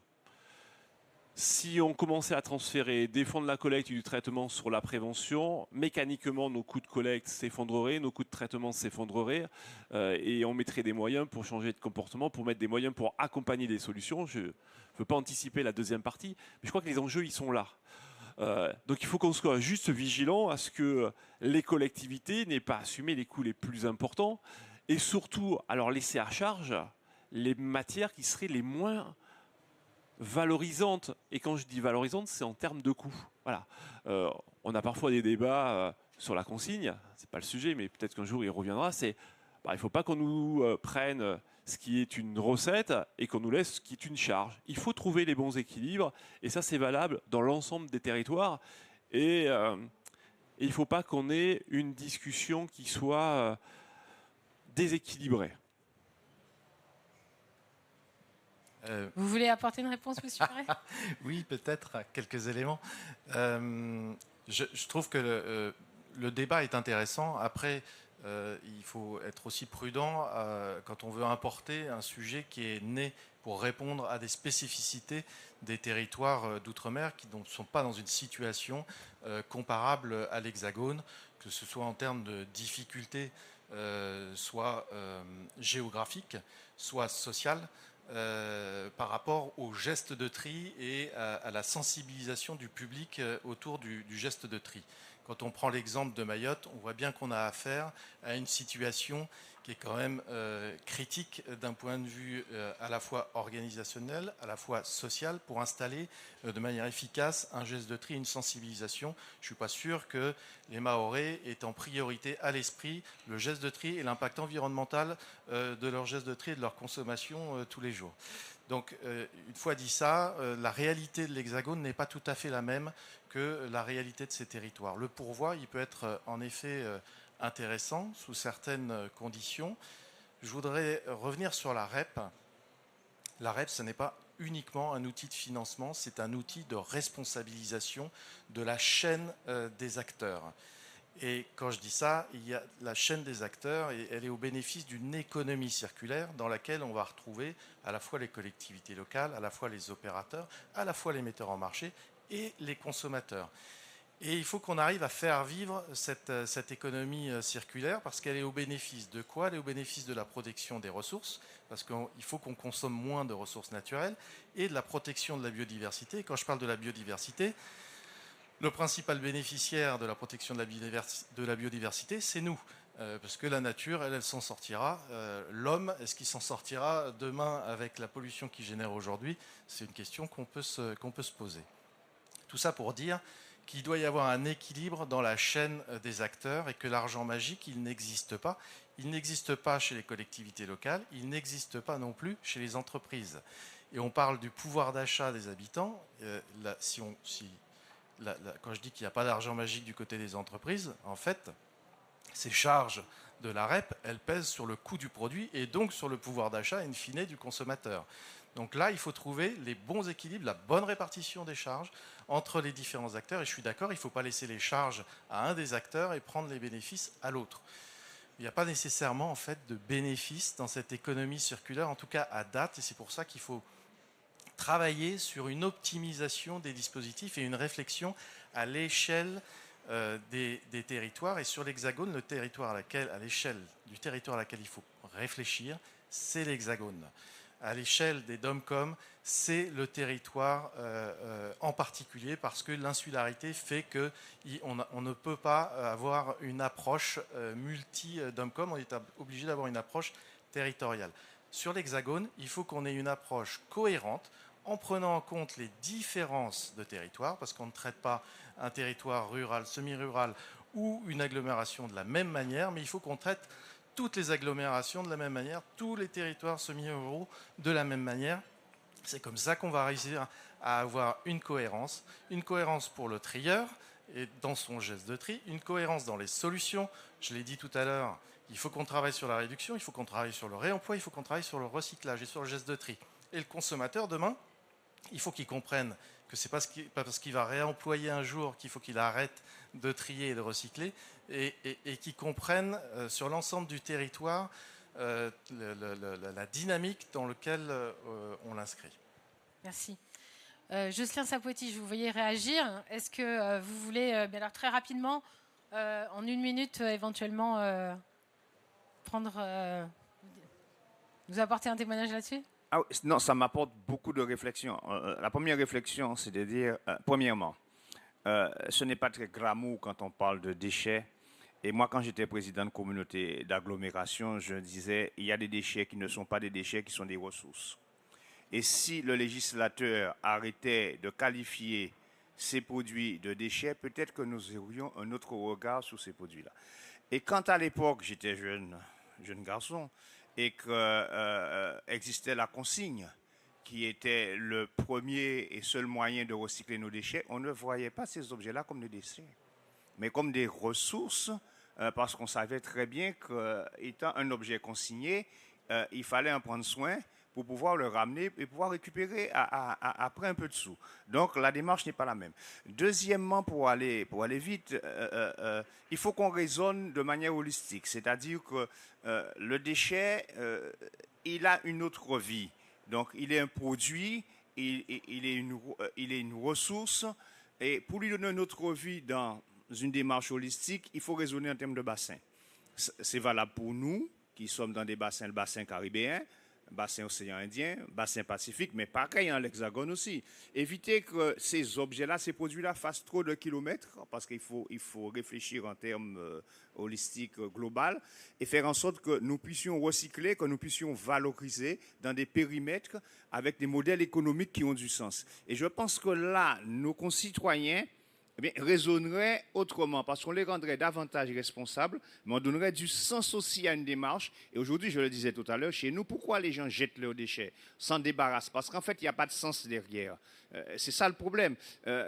Si on commençait à transférer des fonds de la collecte et du traitement sur la prévention, mécaniquement nos coûts de collecte s'effondreraient, nos coûts de traitement s'effondreraient et on mettrait des moyens pour changer de comportement, pour mettre des moyens pour accompagner des solutions. Je ne veux pas anticiper la deuxième partie, mais je crois que les enjeux, ils sont là. Donc il faut qu'on soit juste vigilant à ce que les collectivités n'aient pas assumé les coûts les plus importants et surtout alors laisser à charge les matières qui seraient les moins valorisante. Et quand je dis valorisante, c'est en termes de coût. Voilà. On a parfois des débats sur la consigne. C'est pas le sujet, mais peut-être qu'un jour il reviendra. Il ne faut pas qu'on nous prenne ce qui est une recette et qu'on nous laisse ce qui est une charge. Il faut trouver les bons équilibres. Et ça, c'est valable dans l'ensemble des territoires. Et il ne faut pas qu'on ait une discussion qui soit déséquilibrée. Vous voulez apporter une réponse, monsieur Perret ? Oui, peut-être, quelques éléments. Je trouve que le débat est intéressant. Après, il faut être aussi prudent quand on veut importer un sujet qui est né pour répondre à des spécificités des territoires d'outre-mer qui ne sont pas dans une situation comparable à l'Hexagone, que ce soit en termes de difficultés, soit géographiques, soit sociales. Par rapport au geste de tri et à la sensibilisation du public autour du geste de tri, Quand on prend l'exemple de Mayotte, on voit bien qu'on a affaire à une situation qui est quand même critique d'un point de vue à la fois organisationnel, à la fois social, pour installer de manière efficace un geste de tri et une sensibilisation. Je ne suis pas sûr que les Mahorais aient en priorité à l'esprit le geste de tri et l'impact environnemental de leur geste de tri et de leur consommation tous les jours. Donc, une fois dit ça, la réalité de l'Hexagone n'est pas tout à fait la même que la réalité de ces territoires. Le pourvoi, il peut être en effet intéressant sous certaines conditions. Je voudrais revenir sur la REP. La REP, ce n'est pas uniquement un outil de financement, c'est un outil de responsabilisation de la chaîne des acteurs. Et quand je dis ça, il y a la chaîne des acteurs et elle est au bénéfice d'une économie circulaire dans laquelle on va retrouver à la fois les collectivités locales, à la fois les opérateurs, à la fois les metteurs en marché et les consommateurs. Et il faut qu'on arrive à faire vivre cette économie circulaire parce qu'elle est au bénéfice de quoi? Elle est au bénéfice de la protection des ressources, parce qu'il faut qu'on consomme moins de ressources naturelles, et de la protection de la biodiversité. Et quand je parle de la biodiversité, le principal bénéficiaire de la protection de la biodiversité, c'est nous. Parce que la nature, elle s'en sortira. L'homme, est-ce qu'il s'en sortira demain avec la pollution qu'il génère aujourd'hui? C'est une question qu'on peut se poser. Tout ça pour dire qu'il doit y avoir un équilibre dans la chaîne des acteurs et que l'argent magique, il n'existe pas. Il n'existe pas chez les collectivités locales, il n'existe pas non plus chez les entreprises. Et on parle du pouvoir d'achat des habitants. Quand je dis qu'il n'y a pas d'argent magique du côté des entreprises, en fait, ces charges de la REP, elles pèsent sur le coût du produit et donc sur le pouvoir d'achat in fine du consommateur. Donc là, il faut trouver les bons équilibres, la bonne répartition des charges entre les différents acteurs. Et je suis d'accord, il ne faut pas laisser les charges à un des acteurs et prendre les bénéfices à l'autre. Il n'y a pas nécessairement en fait, de bénéfices dans cette économie circulaire, en tout cas à date, et c'est pour ça qu'il faut travailler sur une optimisation des dispositifs et une réflexion à l'échelle des territoires. Et sur l'Hexagone, le territoire à l'échelle du territoire à laquelle il faut réfléchir, c'est l'Hexagone. À l'échelle des DOMCOM, c'est le territoire en particulier parce que l'insularité fait qu'on ne peut pas avoir une approche multi-DOMCOM, on est obligé d'avoir une approche territoriale. Sur l'Hexagone, il faut qu'on ait une approche cohérente en prenant en compte les différences de territoire, parce qu'on ne traite pas un territoire rural, semi-rural ou une agglomération de la même manière, mais il faut qu'on traite toutes les agglomérations de la même manière, tous les territoires semi-ruraux de la même manière. C'est comme ça qu'on va réussir à avoir une cohérence pour le trieur et dans son geste de tri, une cohérence dans les solutions. Je l'ai dit tout à l'heure, il faut qu'on travaille sur la réduction, il faut qu'on travaille sur le réemploi, il faut qu'on travaille sur le recyclage et sur le geste de tri. Et le consommateur, demain, il faut qu'il comprenne que ce n'est pas parce qu'il va réemployer un jour qu'il faut qu'il arrête de trier et de recycler, et qu'il comprenne sur l'ensemble du territoire la dynamique dans laquelle on l'inscrit. Merci. Jocelyn Sapoetti, je vous voyais réagir. Est-ce que vous voulez, alors très rapidement, en une minute, éventuellement, nous apporter un témoignage là-dessus? Non, ça m'apporte beaucoup de réflexions. La première réflexion, c'est de dire, premièrement, ce n'est pas très glamour quand on parle de déchets. Et moi, quand j'étais président de communauté d'agglomération, je disais, il y a des déchets qui ne sont pas des déchets, qui sont des ressources. Et si le législateur arrêtait de qualifier ces produits de déchets, peut-être que nous aurions un autre regard sur ces produits-là. Et quand à l'époque, j'étais jeune garçon, et qu'existait la consigne, qui était le premier et seul moyen de recycler nos déchets, on ne voyait pas ces objets-là comme des déchets, mais comme des ressources, parce qu'on savait très bien qu'étant un objet consigné, il fallait en prendre soin pour pouvoir le ramener et pouvoir récupérer après un peu de sous. Donc la démarche n'est pas la même. Deuxièmement, pour aller vite, il faut qu'on raisonne de manière holistique, c'est-à-dire que le déchet, il a une autre vie. Donc il est un produit, il est une ressource, et pour lui donner une autre vie dans une démarche holistique, il faut raisonner en termes de bassin. C'est valable pour nous, qui sommes dans des bassins, le bassin caribéen, bassin océan Indien, bassin Pacifique, mais pareil en l'Hexagone aussi. Éviter que ces objets-là, ces produits-là fassent trop de kilomètres, parce qu'il faut réfléchir en termes holistiques global, et faire en sorte que nous puissions recycler, que nous puissions valoriser dans des périmètres avec des modèles économiques qui ont du sens. Et je pense que là, nos concitoyens raisonneraient autrement, parce qu'on les rendrait davantage responsables, mais on donnerait du sens aussi à une démarche. Et aujourd'hui, je le disais tout à l'heure, chez nous, pourquoi les gens jettent leurs déchets, s'en débarrassent? Parce qu'en fait, il n'y a pas de sens derrière. C'est ça le problème.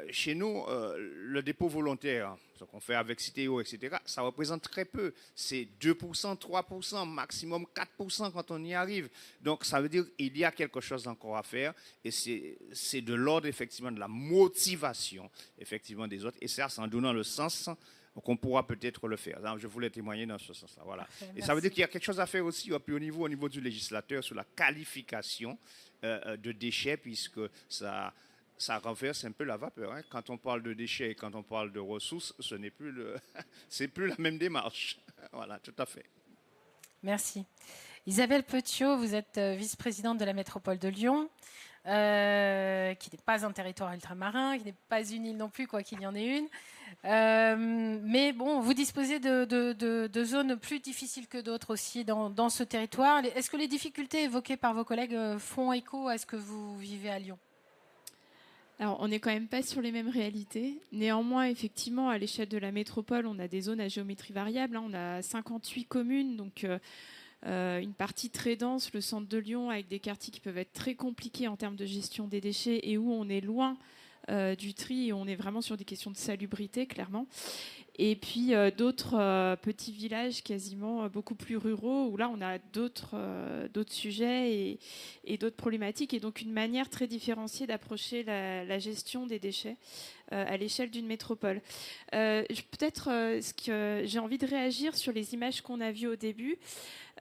Chez nous, le dépôt volontaire, ce qu'on fait avec Citeo, etc., ça représente très peu. C'est 2%, 3%, maximum 4% quand on y arrive. Donc, ça veut dire qu'il y a quelque chose encore à faire. Et c'est de l'ordre, effectivement, de la motivation, effectivement, des autres. Et ça, c'est en donnant le sens qu'on pourra peut-être le faire. Alors, je voulais témoigner dans ce sens-là. Voilà. Et ça veut dire qu'il y a quelque chose à faire aussi au niveau du législateur sur la qualification de déchets, puisque ça renverse un peu la vapeur. Hein. Quand on parle de déchets et quand on parle de ressources, ce n'est plus c'est plus la même démarche. Voilà, tout à fait. Merci. Isabelle Petiot, vous êtes vice-présidente de la métropole de Lyon, qui n'est pas un territoire ultramarin, qui n'est pas une île non plus, quoi qu'il y en ait une. Mais bon, vous disposez de zones plus difficiles que d'autres aussi dans ce territoire. Est-ce que les difficultés évoquées par vos collègues font écho à ce que vous vivez à Lyon ? Alors, on n'est quand même pas sur les mêmes réalités. Néanmoins, effectivement, à l'échelle de la métropole, on a des zones à géométrie variable. On a 58 communes, donc une partie très dense, le centre de Lyon, avec des quartiers qui peuvent être très compliqués en termes de gestion des déchets et où on est loin du tri et on est vraiment sur des questions de salubrité, clairement. Et puis d'autres petits villages quasiment beaucoup plus ruraux où là on a d'autres sujets et d'autres problématiques et donc une manière très différenciée d'approcher la gestion des déchets à l'échelle d'une métropole. Peut-être j'ai envie de réagir sur les images qu'on a vues au début.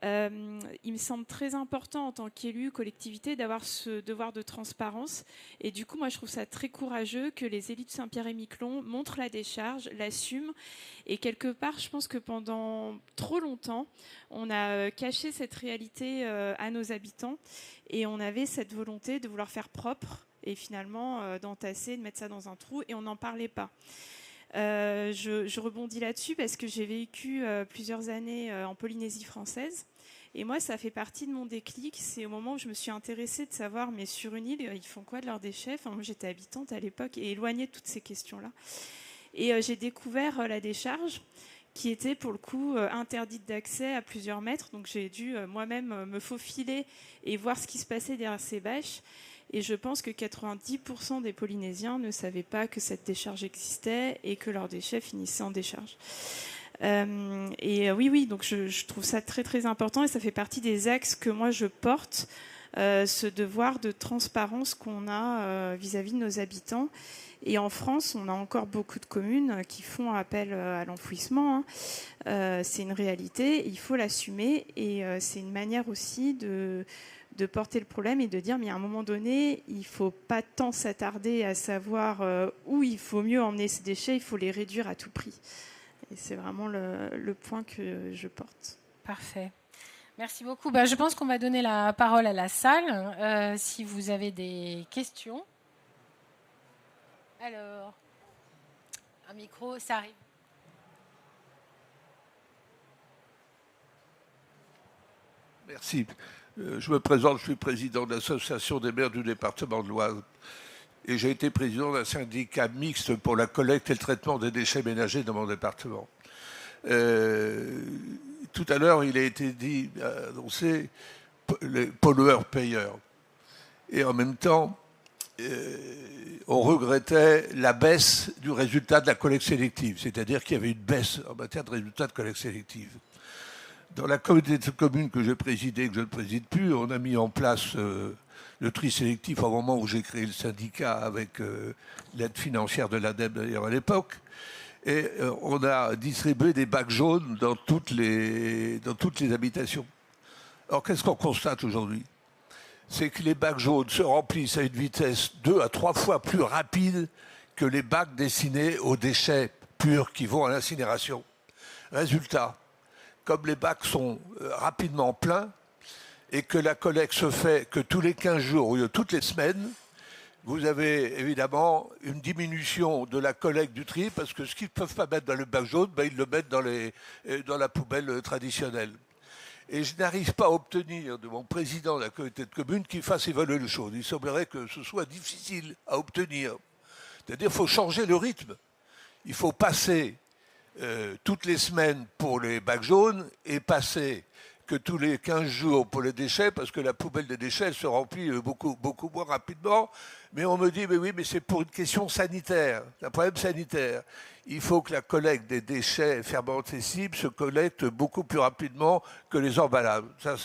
Il me semble très important en tant qu'élu, collectivité, d'avoir ce devoir de transparence. Et du coup, moi, je trouve ça très courageux que les élus de Saint-Pierre-et-Miquelon montrent la décharge, l'assument. Et quelque part, je pense que pendant trop longtemps, on a caché cette réalité à nos habitants. Et on avait cette volonté de vouloir faire propre et finalement d'entasser, de mettre ça dans un trou. Et on n'en parlait pas. Je rebondis là-dessus parce que j'ai vécu plusieurs années en Polynésie française et moi ça fait partie de mon déclic. C'est au moment où je me suis intéressée de savoir mais sur une île ils font quoi de leurs déchets. Enfin, moi j'étais habitante à l'époque et éloignée de toutes ces questions-là et j'ai découvert la décharge qui était pour le coup interdite d'accès à plusieurs mètres, donc j'ai dû moi-même me faufiler et voir ce qui se passait derrière ces bâches. Et je pense que 90% des Polynésiens ne savaient pas que cette décharge existait et que leurs déchets finissaient en décharge. Oui, donc je trouve ça très très important et ça fait partie des axes que moi je porte, ce devoir de transparence qu'on a vis-à-vis de nos habitants. Et en France, on a encore beaucoup de communes qui font appel à l'enfouissement. C'est une réalité, il faut l'assumer et c'est une manière aussi de porter le problème et de dire mais à un moment donné, il ne faut pas tant s'attarder à savoir où il faut mieux emmener ces déchets, il faut les réduire à tout prix. Et c'est vraiment le point que je porte. Parfait. Merci beaucoup. Je pense qu'on va donner la parole à la salle. Si vous avez des questions. Alors, un micro, ça arrive. Merci. Je me présente, je suis président de l'association des maires du département de l'Oise et j'ai été président d'un syndicat mixte pour la collecte et le traitement des déchets ménagers dans mon département. Tout à l'heure, il a été dit, annoncé, les pollueurs-payeurs. Et en même temps, on regrettait la baisse du résultat de la collecte sélective, c'est-à-dire qu'il y avait une baisse en matière de résultats de collecte sélective. Dans la communauté de communes que j'ai présidée, que je ne préside plus, on a mis en place le tri sélectif au moment où j'ai créé le syndicat avec l'aide financière de l'ADEME d'ailleurs à l'époque. Et on a distribué des bacs jaunes dans toutes les habitations. Alors qu'est-ce qu'on constate aujourd'hui ? C'est que les bacs jaunes se remplissent à une vitesse 2 à 3 fois plus rapide que les bacs destinés aux déchets purs qui vont à l'incinération. Résultat, comme les bacs sont rapidement pleins, et que la collecte se fait que tous les 15 jours ou toutes les semaines, vous avez évidemment une diminution de la collecte du tri, parce que ce qu'ils ne peuvent pas mettre dans le bac jaune, ben, ils le mettent dans la poubelle traditionnelle. Et je n'arrive pas à obtenir de mon président de la communauté de communes qu'il fasse évoluer les choses. Il semblerait que ce soit difficile à obtenir. C'est-à-dire qu'il faut changer le rythme. Il faut passer toutes les semaines pour les bacs jaunes et passer que tous les 15 jours pour les déchets, parce que la poubelle des déchets elle se remplit beaucoup moins rapidement. Mais on me dit, mais oui, mais c'est pour une question sanitaire, un problème sanitaire. Il faut que la collecte des déchets fermentescibles se collecte beaucoup plus rapidement que les emballages. Ça,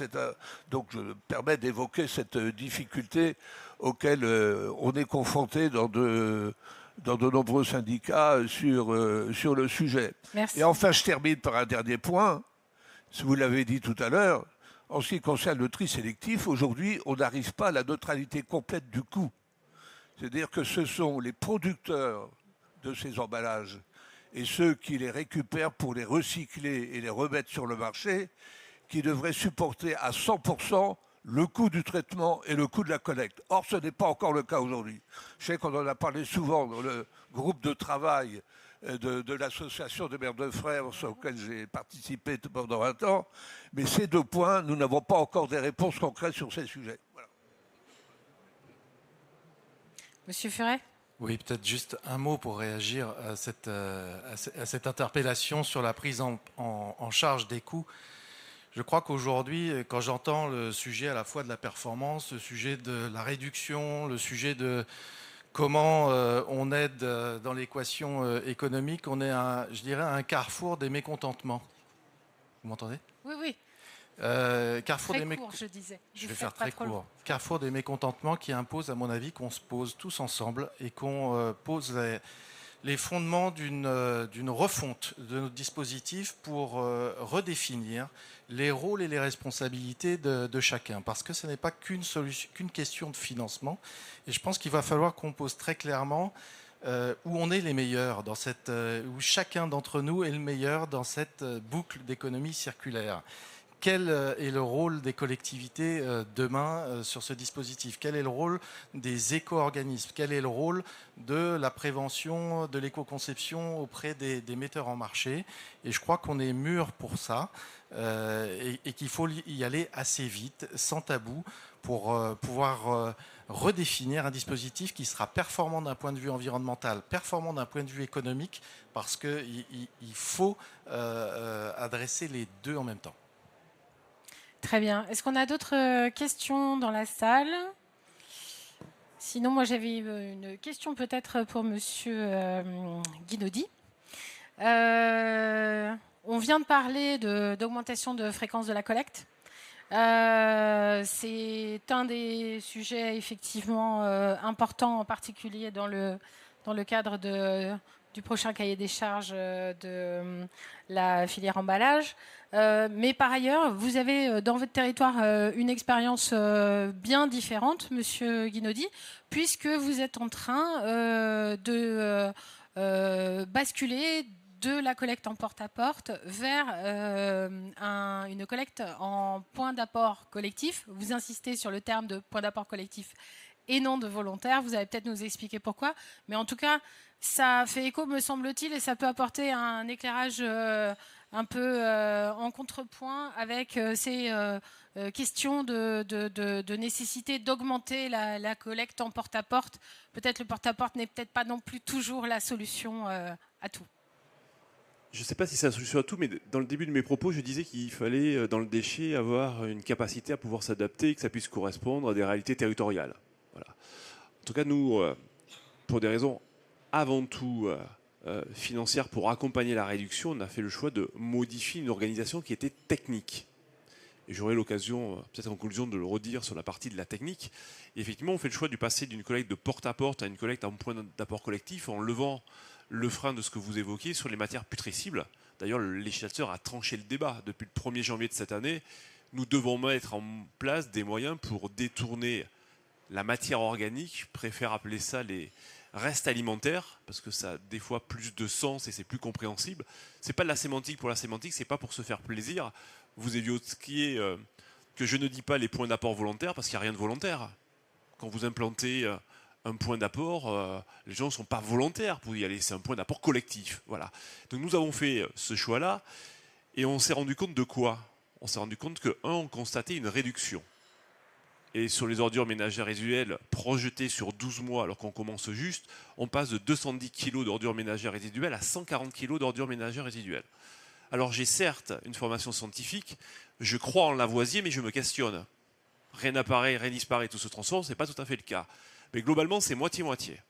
donc je me permets d'évoquer cette difficulté auquel on est confronté dans de nombreux syndicats sur le sujet. Merci. Et enfin, je termine par un dernier point. Vous l'avez dit tout à l'heure, en ce qui concerne le tri sélectif, aujourd'hui, on n'arrive pas à la neutralité complète du coût. C'est-à-dire que ce sont les producteurs de ces emballages et ceux qui les récupèrent pour les recycler et les remettre sur le marché qui devraient supporter à 100% le coût du traitement et le coût de la collecte. Or, ce n'est pas encore le cas aujourd'hui. Je sais qu'on en a parlé souvent dans le groupe de travail de l'association des mères de frères auquel j'ai participé pendant 20 ans. Mais ces deux points, nous n'avons pas encore des réponses concrètes sur ces sujets. Voilà. Monsieur Furet ? Oui, peut-être juste un mot pour réagir à cette interpellation sur la prise en charge des coûts. Je crois qu'aujourd'hui, quand j'entends le sujet à la fois de la performance, le sujet de la réduction, le sujet de comment on aide dans l'équation économique, on est, je dirais, à un carrefour des mécontentements. Vous m'entendez ? Oui, oui. Carrefour très des court, je disais. Je vais faire très court. Carrefour des mécontentements qui impose, à mon avis, qu'on se pose tous ensemble et qu'on pose les fondements d'une refonte de notre dispositif pour redéfinir les rôles et les responsabilités de chacun. Parce que ce n'est pas qu'une question de financement. Et je pense qu'il va falloir qu'on pose très clairement où on est les meilleurs, où chacun d'entre nous est le meilleur dans cette boucle d'économie circulaire. Quel est le rôle des collectivités demain sur ce dispositif ? Quel est le rôle des éco-organismes ? Quel est le rôle de la prévention, de l'éco-conception auprès des metteurs en marché ? Et je crois qu'on est mûr pour ça et qu'il faut y aller assez vite, sans tabou, pour pouvoir redéfinir un dispositif qui sera performant d'un point de vue environnemental, performant d'un point de vue économique, parce qu'il faut adresser les deux en même temps. Très bien. Est-ce qu'on a d'autres questions dans la salle ? Sinon, moi, j'avais une question peut-être pour Monsieur Guinaudy. On vient de parler d'augmentation de fréquence de la collecte. C'est un des sujets effectivement importants, en particulier dans le cadre du prochain cahier des charges de la filière emballage. Mais par ailleurs, vous avez dans votre territoire une expérience bien différente, Monsieur Guinaudy, puisque vous êtes en train de basculer de la collecte en porte-à-porte vers une collecte en point d'apport collectif. Vous insistez sur le terme de point d'apport collectif et non de volontaire. Vous allez peut-être nous expliquer pourquoi. Mais en tout cas, ça fait écho, me semble-t-il, et ça peut apporter un éclairage un peu en contrepoint avec ces questions de nécessité d'augmenter la collecte en porte-à-porte. Peut-être le porte-à-porte n'est peut-être pas non plus toujours la solution à tout. Je ne sais pas si c'est la solution à tout, mais dans le début de mes propos, je disais qu'il fallait, dans le déchet, avoir une capacité à pouvoir s'adapter et que ça puisse correspondre à des réalités territoriales. Voilà. En tout cas, nous, pour des raisons avant tout financières, pour accompagner la réduction, on a fait le choix de modifier une organisation qui était technique. Et j'aurai l'occasion, peut-être en conclusion, de le redire sur la partie de la technique. Et effectivement, on fait le choix de passer d'une collecte de porte-à-porte à une collecte en point d'apport collectif en levant le frein de ce que vous évoquiez sur les matières putrescibles. D'ailleurs, le législateur a tranché le débat. Depuis le 1er janvier de cette année, nous devons mettre en place des moyens pour détourner la matière organique. Je préfère appeler ça les restes alimentaires, parce que ça a des fois plus de sens et c'est plus compréhensible. C'est pas de la sémantique pour la sémantique, c'est pas pour se faire plaisir. Vous évoquiez que je ne dis pas les points d'apport volontaires parce qu'il n'y a rien de volontaire. Quand vous implantez un point d'apport, les gens ne sont pas volontaires pour y aller, c'est un point d'apport collectif. Voilà. Donc nous avons fait ce choix-là et on s'est rendu compte de quoi? On s'est rendu compte que, on constatait une réduction. Et sur les ordures ménagères résiduelles projetées sur 12 mois, alors qu'on commence juste, on passe de 210 kg d'ordures ménagères résiduelles à 140 kg d'ordures ménagères résiduelles. Alors j'ai certes une formation scientifique, je crois en Lavoisier, mais je me questionne. Rien n'apparaît, rien disparaît, tout se transforme, ce n'est pas tout à fait le cas. Mais globalement, c'est moitié-moitié.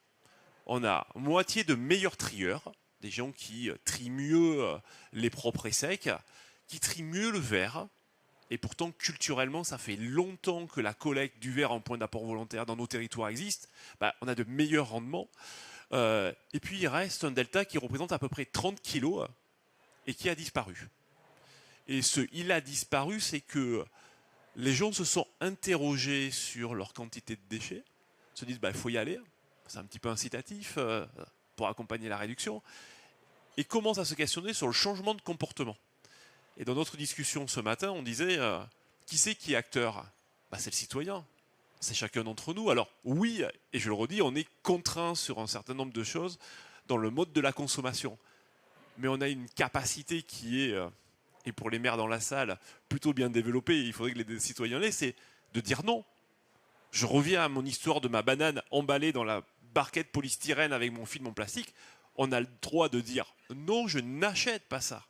On a moitié de meilleurs trieurs, des gens qui trient mieux les propres et secs, qui trient mieux le verre. Et pourtant, culturellement, ça fait longtemps que la collecte du verre en point d'apport volontaire dans nos territoires existe. On a de meilleurs rendements. Et puis, il reste un delta qui représente à peu près 30 kilos et qui a disparu. Et ce « il a disparu », c'est que les gens se sont interrogés sur leur quantité de déchets, se disent il faut y aller, c'est un petit peu incitatif pour accompagner la réduction, et commencent à se questionner sur le changement de comportement. Et dans notre discussion ce matin, on disait qui c'est qui est acteur? C'est le citoyen, c'est chacun d'entre nous. Alors oui, et je le redis, on est contraint sur un certain nombre de choses dans le mode de la consommation. Mais on a une capacité qui est, et pour les maires dans la salle, plutôt bien développée, il faudrait que les citoyens l'aient, c'est de dire non. Je reviens à mon histoire de ma banane emballée dans la barquette polystyrène avec mon film en plastique. On a le droit de dire non, je n'achète pas ça.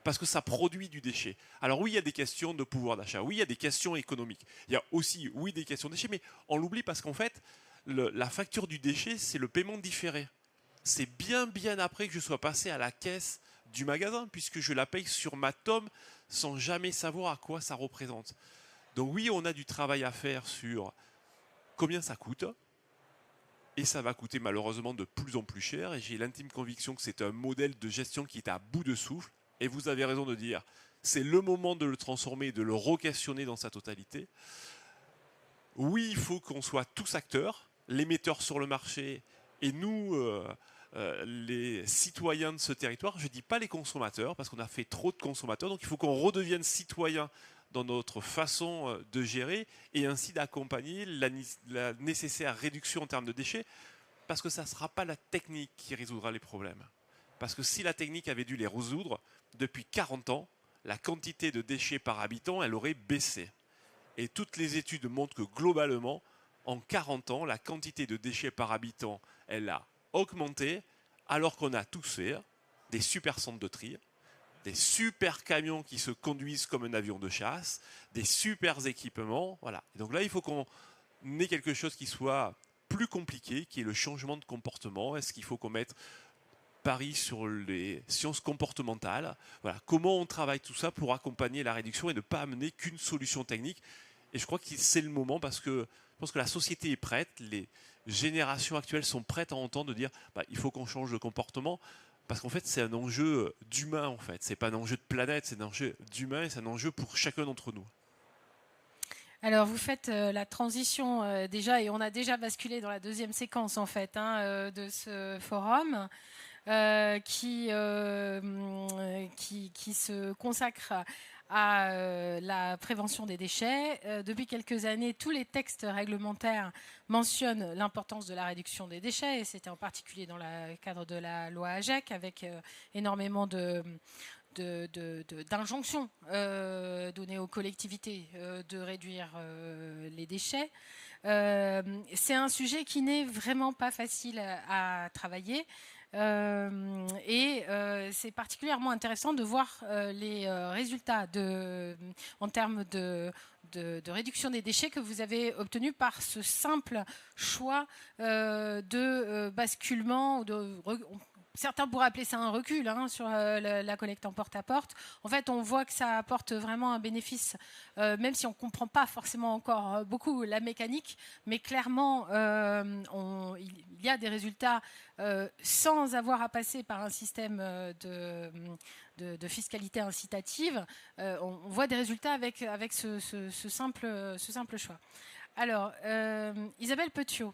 Parce que ça produit du déchet. Alors oui, il y a des questions de pouvoir d'achat. Oui, il y a des questions économiques. Il y a aussi, oui, des questions de déchets. Mais on l'oublie parce qu'en fait, la facture du déchet, c'est le paiement différé. C'est bien après que je sois passé à la caisse du magasin, puisque je la paye sur ma tome sans jamais savoir à quoi ça représente. Donc oui, on a du travail à faire sur combien ça coûte. Et ça va coûter malheureusement de plus en plus cher. Et j'ai l'intime conviction que c'est un modèle de gestion qui est à bout de souffle. Et vous avez raison de dire, c'est le moment de le transformer, de le re-questionner dans sa totalité. Oui, il faut qu'on soit tous acteurs, les metteurs sur le marché et nous, les citoyens de ce territoire. Je ne dis pas les consommateurs, parce qu'on a fait trop de consommateurs. Donc il faut qu'on redevienne citoyens dans notre façon de gérer et ainsi d'accompagner la nécessaire réduction en termes de déchets, parce que ça ne sera pas la technique qui résoudra les problèmes. Parce que si la technique avait dû les résoudre, depuis 40 ans, la quantité de déchets par habitant, elle aurait baissé. Et toutes les études montrent que globalement, en 40 ans, la quantité de déchets par habitant, elle a augmenté, alors qu'on a tous fait des super centres de tri, des super camions qui se conduisent comme un avion de chasse, des super équipements. Voilà. Et donc là, il faut qu'on ait quelque chose qui soit plus compliqué, qui est le changement de comportement. Est-ce qu'il faut qu'on mette Paris sur les sciences comportementales? Voilà. Comment on travaille tout ça pour accompagner la réduction et ne pas amener qu'une solution technique? Et je crois que c'est le moment, parce que je pense que la société est prête, les générations actuelles sont prêtes à entendre, de dire il faut qu'on change de comportement, parce qu'en fait c'est un enjeu d'humain, en fait. C'est pas un enjeu de planète, c'est un enjeu d'humain et c'est un enjeu pour chacun d'entre nous. Alors vous faites la transition déjà, et on a déjà basculé dans la deuxième séquence en fait de ce forum. Qui se consacre à la prévention des déchets. Depuis quelques années, tous les textes réglementaires mentionnent l'importance de la réduction des déchets, et c'était en particulier dans le cadre de la loi AGEC, avec énormément d'injonctions données aux collectivités de réduire les déchets. C'est un sujet qui n'est vraiment pas facile à travailler. C'est particulièrement intéressant de voir les résultats en termes de réduction des déchets que vous avez obtenus par ce simple choix de basculement. Certains pourraient appeler ça un recul sur la collecte en porte-à-porte. En fait, on voit que ça apporte vraiment un bénéfice, même si on ne comprend pas forcément encore beaucoup la mécanique, mais clairement, il y a des résultats sans avoir à passer par un système de fiscalité incitative. On voit des résultats avec ce simple choix. Alors, Isabelle Petiot.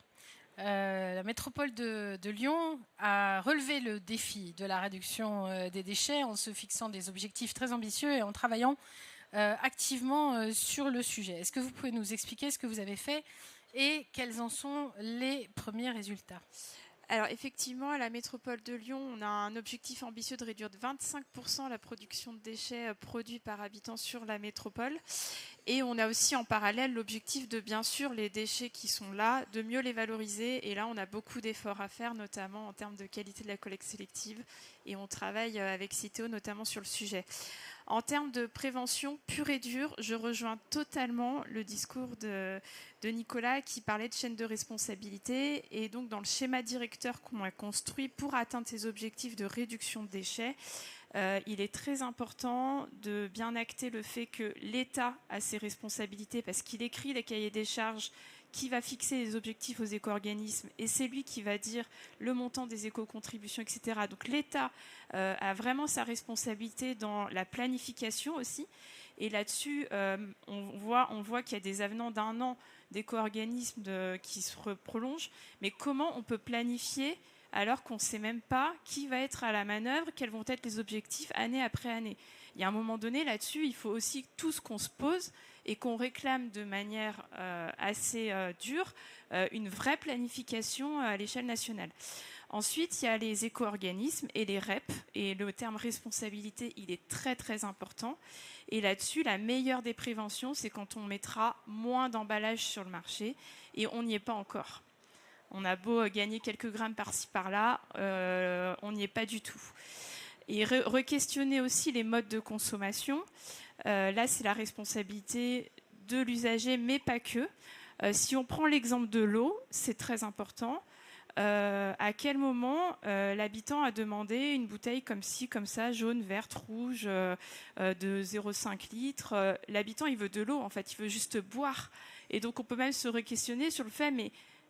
La métropole de Lyon a relevé le défi de la réduction des déchets en se fixant des objectifs très ambitieux et en travaillant activement sur le sujet. Est-ce que vous pouvez nous expliquer ce que vous avez fait et quels en sont les premiers résultats ? Alors effectivement, à la métropole de Lyon, on a un objectif ambitieux de réduire de 25% la production de déchets produits par habitant sur la métropole. Et on a aussi en parallèle l'objectif de, bien sûr, les déchets qui sont là, de mieux les valoriser. Et là, on a beaucoup d'efforts à faire, notamment en termes de qualité de la collecte sélective. Et on travaille avec Citeo notamment sur le sujet. En termes de prévention pure et dure, je rejoins totalement le discours de Nicolas qui parlait de chaîne de responsabilité. Et donc, dans le schéma directeur qu'on a construit pour atteindre ces objectifs de réduction de déchets, il est très important de bien acter le fait que l'État a ses responsabilités parce qu'il écrit les cahiers des charges, qui va fixer les objectifs aux éco-organismes et c'est lui qui va dire le montant des éco-contributions, etc. Donc l'État a vraiment sa responsabilité dans la planification aussi. Et là-dessus, on voit qu'il y a des avenants d'1 an d'éco-organismes qui se prolongent. Mais comment on peut planifier alors qu'on ne sait même pas qui va être à la manœuvre, quels vont être les objectifs année après année. Il y a un moment donné, là-dessus, il faut aussi tous qu'on se pose et qu'on réclame de manière assez dure une vraie planification à l'échelle nationale. Ensuite, il y a les éco-organismes et les REP, et le terme responsabilité, il est très très important. Et là-dessus, la meilleure des préventions, c'est quand on mettra moins d'emballage sur le marché, et on n'y est pas encore. On a beau gagner quelques grammes par-ci par-là, on n'y est pas du tout. Et re-questionner aussi les modes de consommation. Là, c'est la responsabilité de l'usager, mais pas que. Si on prend l'exemple de l'eau, c'est très important. À quel moment l'habitant a demandé une bouteille comme ci, comme ça, jaune, verte, rouge, de 0,5 litres. L'habitant, il veut de l'eau, en fait, il veut juste boire. Et donc, on peut même se re-questionner sur le fait,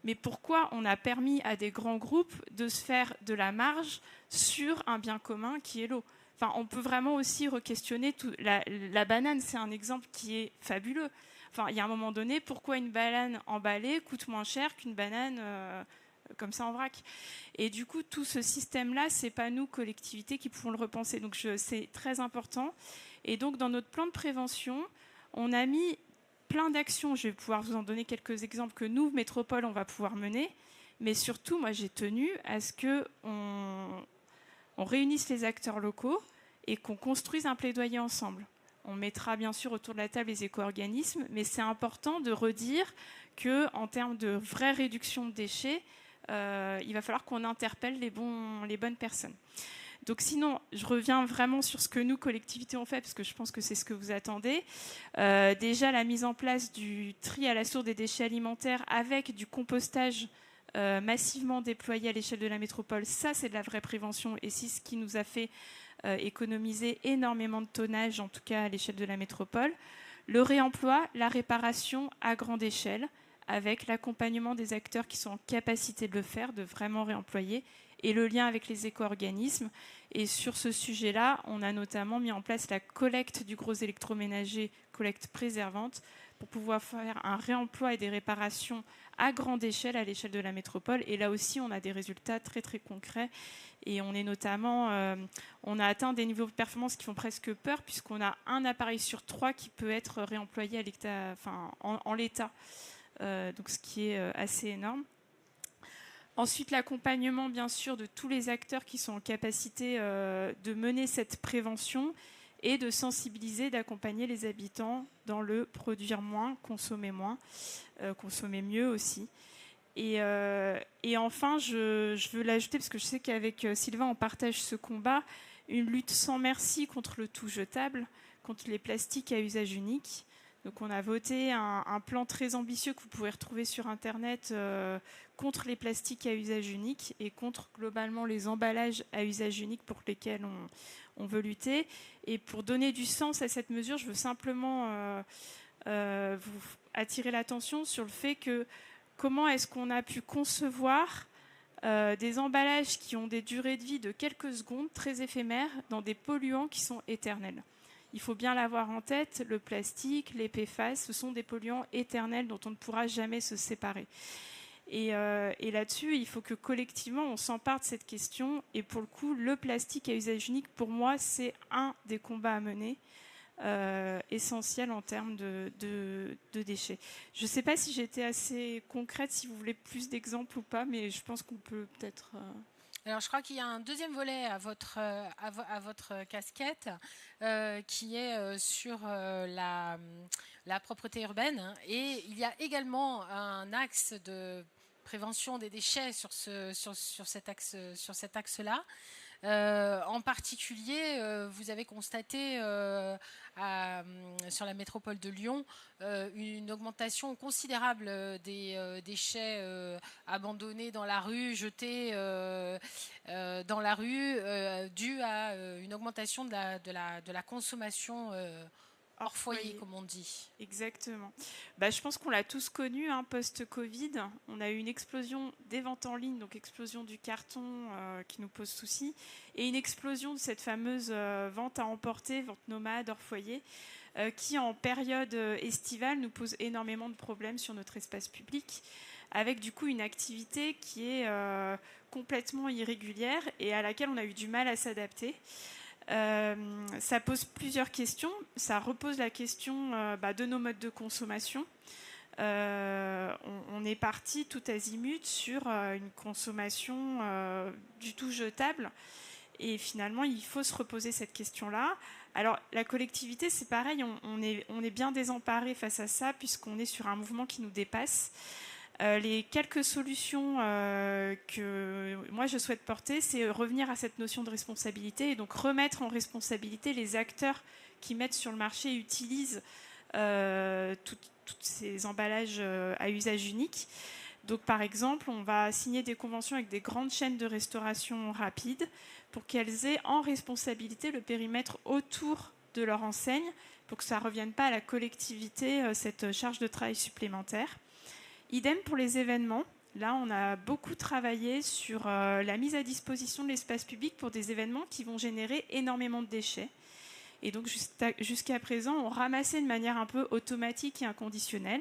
mais pourquoi on a permis à des grands groupes de se faire de la marge sur un bien commun qui est l'eau ? Enfin, on peut vraiment aussi re-questionner tout. La banane, c'est un exemple qui est fabuleux. Enfin, il y a un moment donné, pourquoi une banane emballée coûte moins cher qu'une banane comme ça en vrac ? Et du coup, tout ce système-là, c'est pas nous, collectivités, qui pouvons le repenser. Donc, c'est très important. Et donc, dans notre plan de prévention, on a mis plein d'actions. Je vais pouvoir vous en donner quelques exemples que nous, métropole, on va pouvoir mener. Mais surtout, moi, j'ai tenu à ce qu'on réunisse les acteurs locaux et qu'on construise un plaidoyer ensemble. On mettra bien sûr autour de la table les éco-organismes, mais c'est important de redire qu'en termes de vraie réduction de déchets, il va falloir qu'on interpelle les bonnes personnes. Donc sinon, je reviens vraiment sur ce que nous, collectivités, on fait, parce que je pense que c'est ce que vous attendez. Déjà, la mise en place du tri à la source des déchets alimentaires avec du compostage massivement déployé à l'échelle de la métropole, ça, c'est de la vraie prévention. Et c'est ce qui nous a fait économiser énormément de tonnage, en tout cas à l'échelle de la métropole. Le réemploi, la réparation à grande échelle, avec l'accompagnement des acteurs qui sont en capacité de le faire, de vraiment réemployer, et le lien avec les éco-organismes. Et sur ce sujet-là, on a notamment mis en place la collecte du gros électroménager, collecte préservante, pour pouvoir faire un réemploi et des réparations à grande échelle, à l'échelle de la métropole. Et là aussi, on a des résultats très très concrets. Et on est notamment, on a atteint des niveaux de performance qui font presque peur, puisqu'on a un appareil sur 3 qui peut être réemployé à l'état, enfin, en l'état. Donc ce qui est assez énorme. Ensuite, l'accompagnement, bien sûr, de tous les acteurs qui sont en capacité de mener cette prévention et de sensibiliser, d'accompagner les habitants dans le produire moins, consommer mieux aussi. Et enfin, je veux l'ajouter, parce que je sais qu'avec Sylvain, on partage ce combat, une lutte sans merci contre le tout jetable, contre les plastiques à usage unique. Donc on a voté un plan très ambitieux que vous pouvez retrouver sur Internet contre les plastiques à usage unique et contre globalement les emballages à usage unique pour lesquels on veut lutter. Et pour donner du sens à cette mesure, je veux simplement vous attirer l'attention sur le fait que comment est-ce qu'on a pu concevoir des emballages qui ont des durées de vie de quelques secondes, très éphémères, dans des polluants qui sont éternels. Il faut bien l'avoir en tête, le plastique, les PFAS, ce sont des polluants éternels dont on ne pourra jamais se séparer. Et là-dessus, il faut que collectivement, on s'empare de cette question. Et pour le coup, le plastique à usage unique, pour moi, c'est un des combats à mener. essentiel en termes de déchets. Je ne sais pas si j'étais assez concrète, si vous voulez plus d'exemples ou pas, mais je pense qu'on peut peut-être... Alors, je crois qu'il y a un deuxième volet à votre casquette qui est sur la propreté urbaine. Et il y a également un axe de prévention des déchets sur cet axe-là. En particulier, vous avez constaté sur la métropole de Lyon une augmentation considérable des déchets abandonnés dans la rue, jetés dans la rue, due à une augmentation de la consommation hors foyer, comme on dit. Exactement. Je pense qu'on l'a tous connu, post-Covid. On a eu une explosion des ventes en ligne, donc explosion du carton qui nous pose souci, et une explosion de cette fameuse vente à emporter, vente nomade, hors foyer, qui en période estivale nous pose énormément de problèmes sur notre espace public, avec du coup une activité qui est complètement irrégulière et à laquelle on a eu du mal à s'adapter. Ça pose plusieurs questions. Ça repose la question de nos modes de consommation. On est parti tout azimut sur une consommation du tout jetable. Et finalement, il faut se reposer cette question-là. Alors, la collectivité, c'est pareil. On est bien désemparé face à ça, puisqu'on est sur un mouvement qui nous dépasse. Les quelques solutions que moi je souhaite porter, c'est revenir à cette notion de responsabilité et donc remettre en responsabilité les acteurs qui mettent sur le marché et utilisent tous ces emballages à usage unique. Donc par exemple, on va signer des conventions avec des grandes chaînes de restauration rapide pour qu'elles aient en responsabilité le périmètre autour de leur enseigne pour que ça ne revienne pas à la collectivité, cette charge de travail supplémentaire. Idem pour les événements. Là, on a beaucoup travaillé sur la mise à disposition de l'espace public pour des événements qui vont générer énormément de déchets. Et donc, jusqu'à présent, on ramassait de manière un peu automatique et inconditionnelle.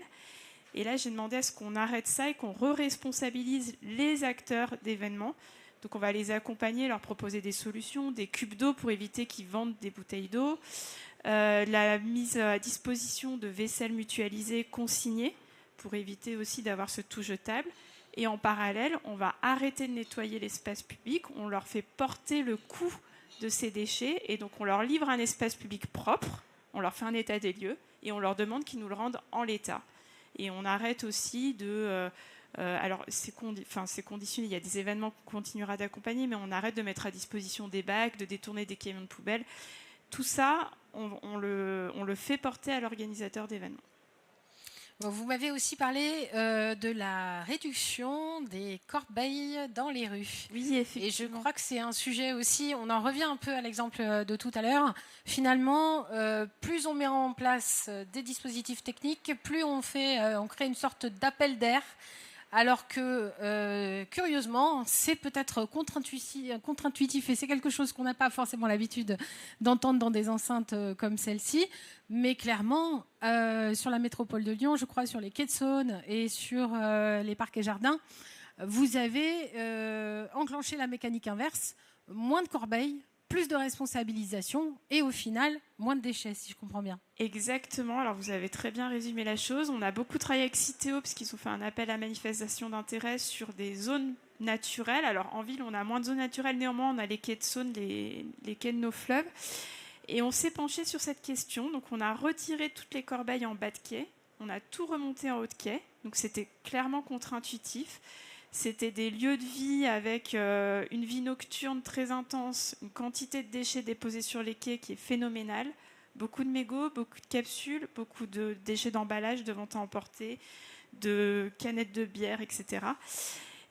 Et là, j'ai demandé à ce qu'on arrête ça et qu'on re-responsabilise les acteurs d'événements. Donc, on va les accompagner, leur proposer des solutions, des cubes d'eau pour éviter qu'ils vendent des bouteilles d'eau, la mise à disposition de vaisselle mutualisée consignée, pour éviter aussi d'avoir ce tout jetable. Et en parallèle, on va arrêter de nettoyer l'espace public, on leur fait porter le coût de ces déchets, et donc on leur livre un espace public propre, on leur fait un état des lieux, et on leur demande qu'ils nous le rendent en l'état. Et on arrête aussi de... alors, c'est conditionné, il y a des événements qu'on continuera d'accompagner, mais on arrête de mettre à disposition des bacs, de détourner des camions de poubelle. Tout ça, on le fait porter à l'organisateur d'événements. Vous m'avez aussi parlé de la réduction des corbeilles dans les rues. Oui, effectivement. Et je crois que c'est un sujet aussi, on en revient un peu à l'exemple de tout à l'heure. Finalement, plus on met en place des dispositifs techniques, plus on crée une sorte d'appel d'air. Alors que, curieusement, c'est peut-être contre-intuitif et c'est quelque chose qu'on n'a pas forcément l'habitude d'entendre dans des enceintes comme celle-ci. Mais clairement, sur la métropole de Lyon, je crois sur les quais de Saône et sur les parcs et jardins, vous avez enclenché la mécanique inverse, moins de corbeilles, plus de responsabilisation et au final, moins de déchets, si je comprends bien. Exactement, alors vous avez très bien résumé la chose. On a beaucoup travaillé avec Citeo parce qu'ils ont fait un appel à manifestation d'intérêt sur des zones naturelles. Alors en ville, on a moins de zones naturelles, néanmoins on a les quais de Saône, les quais de nos fleuves. Et on s'est penché sur cette question, donc on a retiré toutes les corbeilles en bas de quai, on a tout remonté en haut de quai, donc c'était clairement contre-intuitif. C'était des lieux de vie avec une vie nocturne très intense, une quantité de déchets déposés sur les quais qui est phénoménale. Beaucoup de mégots, beaucoup de capsules, beaucoup de déchets d'emballage, de vente à emporter, de canettes de bière, etc.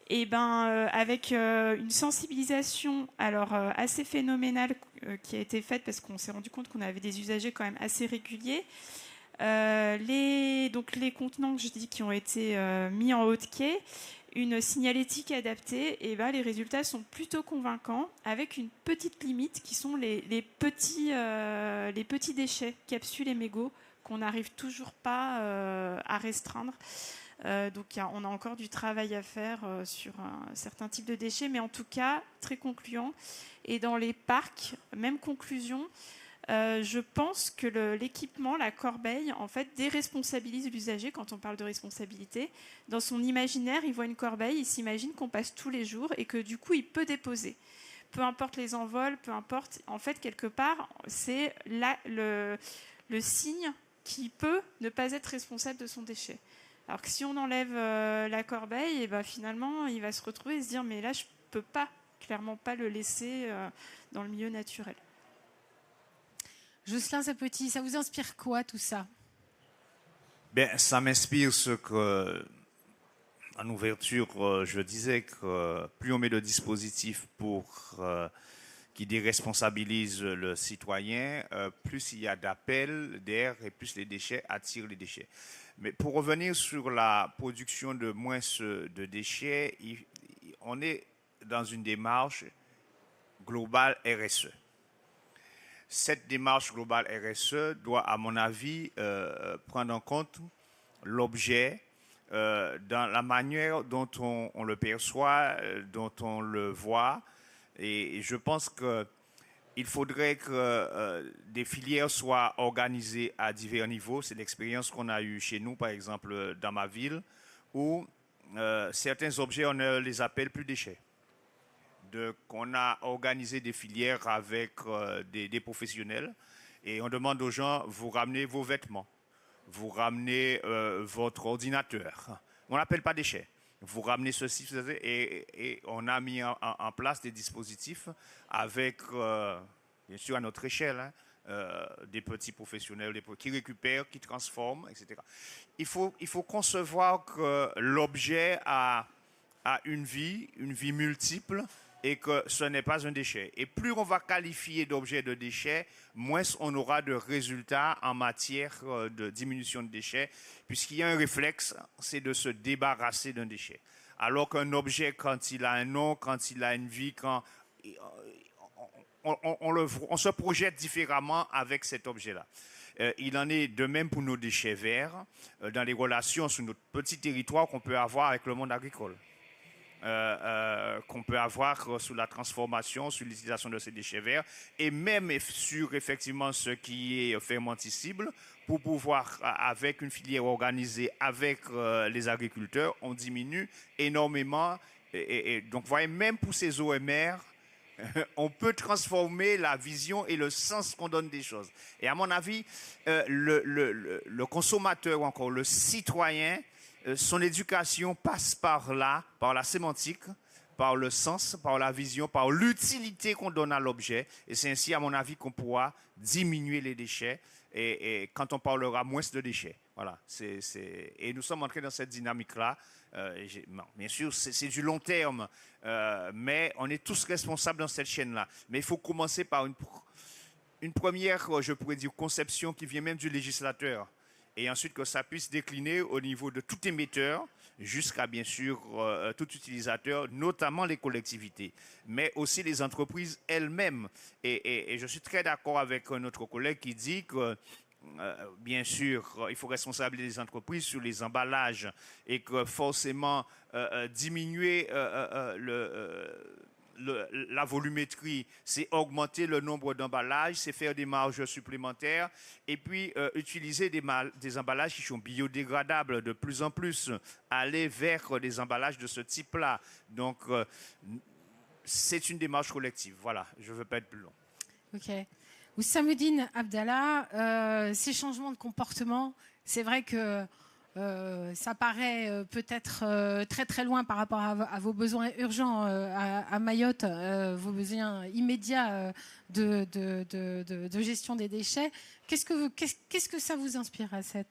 Et avec une sensibilisation assez phénoménale qui a été faite parce qu'on s'est rendu compte qu'on avait des usagers quand même assez réguliers. Les contenants que je dis qui ont été mis en haut de quai, une signalétique adaptée, et les résultats sont plutôt convaincants, avec une petite limite qui sont les petits déchets, capsules et mégots, qu'on n'arrive toujours pas à restreindre. Donc on a encore du travail à faire sur certains types de déchets, mais en tout cas très concluant. Et dans les parcs, même conclusion, je pense que l'équipement, la corbeille, en fait, déresponsabilise l'usager quand on parle de responsabilité. Dans son imaginaire, il voit une corbeille, il s'imagine qu'on passe tous les jours et que du coup, il peut déposer. Peu importe les envols, peu importe. En fait, quelque part, c'est le signe qu'il peut ne pas être responsable de son déchet. Alors que si on enlève la corbeille, et ben finalement, il va se retrouver et se dire « mais là, je ne peux clairement pas le laisser dans le milieu naturel ». Jocelyn Sapetit, ça vous inspire quoi tout ça? Ça m'inspire ce que, en ouverture, je disais que plus on met de dispositifs qui déresponsabilisent le citoyen, plus il y a d'appels d'air et plus les déchets attirent les déchets. Mais pour revenir sur la production de moins de déchets, on est dans une démarche globale RSE. Cette démarche globale RSE doit, à mon avis, prendre en compte l'objet dans la manière dont on le perçoit, dont on le voit. Et je pense qu'il faudrait que des filières soient organisées à divers niveaux. C'est l'expérience qu'on a eue chez nous, par exemple, dans ma ville, où certains objets, on ne les appelle plus déchets. On a organisé des filières avec des professionnels et on demande aux gens, vous ramenez vos vêtements, vous ramenez votre ordinateur. On n'appelle pas déchets. Vous ramenez ceci, et on a mis en place des dispositifs avec, bien sûr à notre échelle, des petits professionnels qui récupèrent, qui transforment, etc. Il faut concevoir que l'objet a une vie multiple, et que ce n'est pas un déchet. Et plus on va qualifier d'objet de déchet, moins on aura de résultats en matière de diminution de déchets, puisqu'il y a un réflexe, c'est de se débarrasser d'un déchet. Alors qu'un objet, quand il a un nom, quand il a une vie, on se projette différemment avec cet objet-là. Il en est de même pour nos déchets verts, dans les relations sur notre petit territoire qu'on peut avoir avec le monde agricole. Qu'on peut avoir sur la transformation, sur l'utilisation de ces déchets verts, et même sur effectivement ce qui est fermenticible, pour pouvoir, avec une filière organisée, avec les agriculteurs, on diminue énormément. Et donc, vous voyez, même pour ces OMR, on peut transformer la vision et le sens qu'on donne des choses. Et à mon avis, le consommateur, ou encore le citoyen, son éducation passe par là, par la sémantique, par le sens, par la vision, par l'utilité qu'on donne à l'objet. Et c'est ainsi, à mon avis, qu'on pourra diminuer les déchets et quand on parlera moins de déchets. Voilà. Et nous sommes entrés dans cette dynamique-là. Bien sûr, c'est du long terme, mais on est tous responsables dans cette chaîne-là. Mais il faut commencer par une première, je pourrais dire, conception qui vient même du législateur. Et ensuite que ça puisse décliner au niveau de tout émetteur jusqu'à, bien sûr, tout utilisateur, notamment les collectivités, mais aussi les entreprises elles-mêmes. Et je suis très d'accord avec notre collègue qui dit que, bien sûr, il faut responsabiliser les entreprises sur les emballages et que forcément diminuer la volumétrie, c'est augmenter le nombre d'emballages, c'est faire des marges supplémentaires et puis utiliser des emballages qui sont biodégradables de plus en plus, aller vers des emballages de ce type-là. Donc, c'est une démarche collective. Voilà, je ne veux pas être plus long. Ok. Ousamuddin Abdallah, ces changements de comportement, c'est vrai que ça paraît peut-être très très loin par rapport à vos besoins urgents à Mayotte, vos besoins immédiats de gestion des déchets. Qu'est-ce que ça vous inspire à ces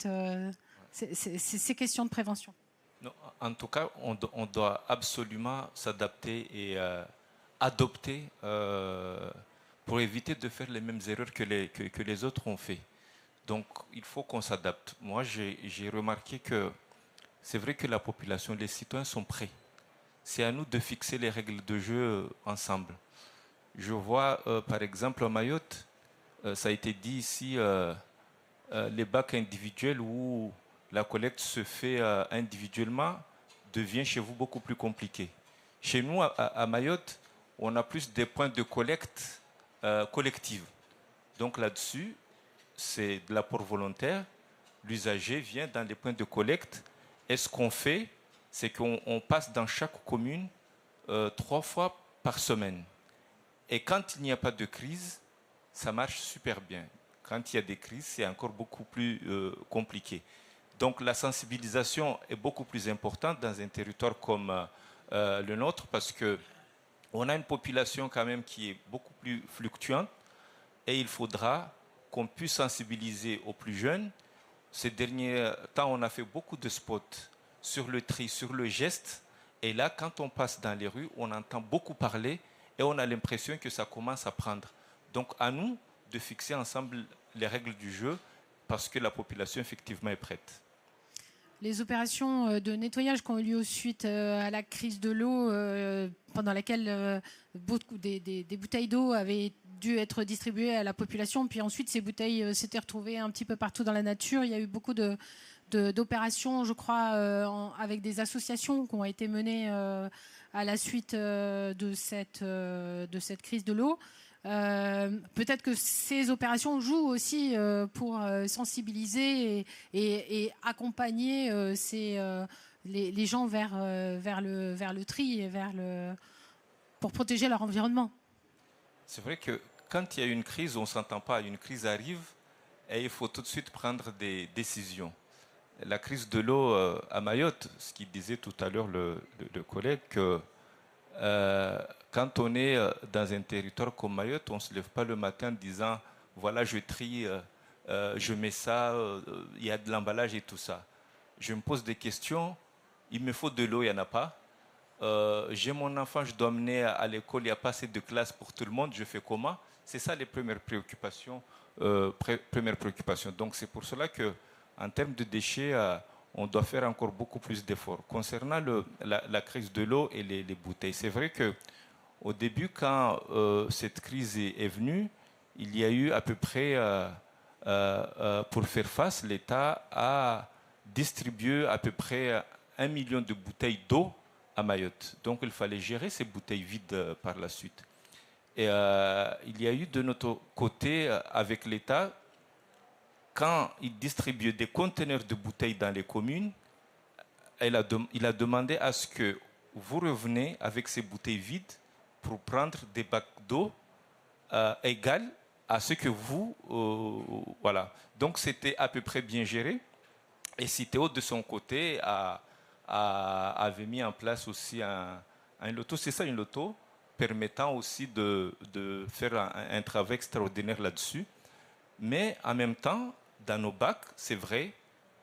questions de prévention? Non, en tout cas, on doit absolument s'adapter et adopter pour éviter de faire les mêmes erreurs que les autres ont fait. Donc, il faut qu'on s'adapte. Moi, j'ai remarqué que c'est vrai que la population, les citoyens sont prêts. C'est à nous de fixer les règles de jeu ensemble. Je vois, par exemple, à Mayotte, ça a été dit ici, les bacs individuels où la collecte se fait individuellement devient chez vous beaucoup plus compliqué. Chez nous, à Mayotte, on a plus des points de collecte collective. Donc là-dessus, c'est de l'apport volontaire. L'usager vient dans les points de collecte. Et ce qu'on fait, c'est qu'on passe dans chaque commune 3 fois par semaine. Et quand il n'y a pas de crise, ça marche super bien. Quand il y a des crises, c'est encore beaucoup plus compliqué. Donc la sensibilisation est beaucoup plus importante dans un territoire comme le nôtre parce qu'on a une population quand même qui est beaucoup plus fluctuante et il faudra qu'on puisse sensibiliser aux plus jeunes. Ces derniers temps, on a fait beaucoup de spots sur le tri, sur le geste. Et là, quand on passe dans les rues, on entend beaucoup parler et on a l'impression que ça commence à prendre. Donc à nous de fixer ensemble les règles du jeu parce que la population effectivement est prête. Les opérations de nettoyage qui ont eu lieu suite à la crise de l'eau, pendant laquelle beaucoup des bouteilles d'eau avaient dû être distribuées à la population, puis ensuite ces bouteilles s'étaient retrouvées un petit peu partout dans la nature. Il y a eu beaucoup d'opérations, je crois, avec des associations qui ont été menées à la suite de cette crise de l'eau. Peut-être que ces opérations jouent aussi pour sensibiliser et accompagner les gens vers le tri et pour protéger leur environnement. C'est vrai que quand il y a une crise, on ne s'entend pas. Une crise arrive et il faut tout de suite prendre des décisions. La crise de l'eau à Mayotte, ce qu'il disait tout à l'heure le collègue, que quand on est dans un territoire comme Mayotte, on ne se lève pas le matin en disant « voilà, je trie, je mets ça, il y a de l'emballage et tout ça ». Je me pose des questions, il me faut de l'eau, il n'y en a pas. J'ai mon enfant, je dois emmener à l'école, il n'y a pas assez de classe pour tout le monde, je fais comment? C'est ça les premières préoccupations. Donc c'est pour cela qu'en termes de déchets, on doit faire encore beaucoup plus d'efforts. Concernant la crise de l'eau et les bouteilles, c'est vrai qu'au début, quand cette crise est venue, il y a eu à peu près, pour faire face, l'État a distribué à peu près 1 million de bouteilles d'eau à Mayotte. Donc il fallait gérer ces bouteilles vides par la suite. Et il y a eu de notre côté, avec l'État, quand il distribuait des conteneurs de bouteilles dans les communes, il a demandé à ce que vous reveniez avec ces bouteilles vides pour prendre des bacs d'eau égales à ce que vous... voilà. Donc c'était à peu près bien géré. Et Citeo, de son côté, avait mis en place aussi un loto. C'est ça, une loto, permettant aussi de faire un travail extraordinaire là-dessus. Mais en même temps, dans nos bacs, c'est vrai,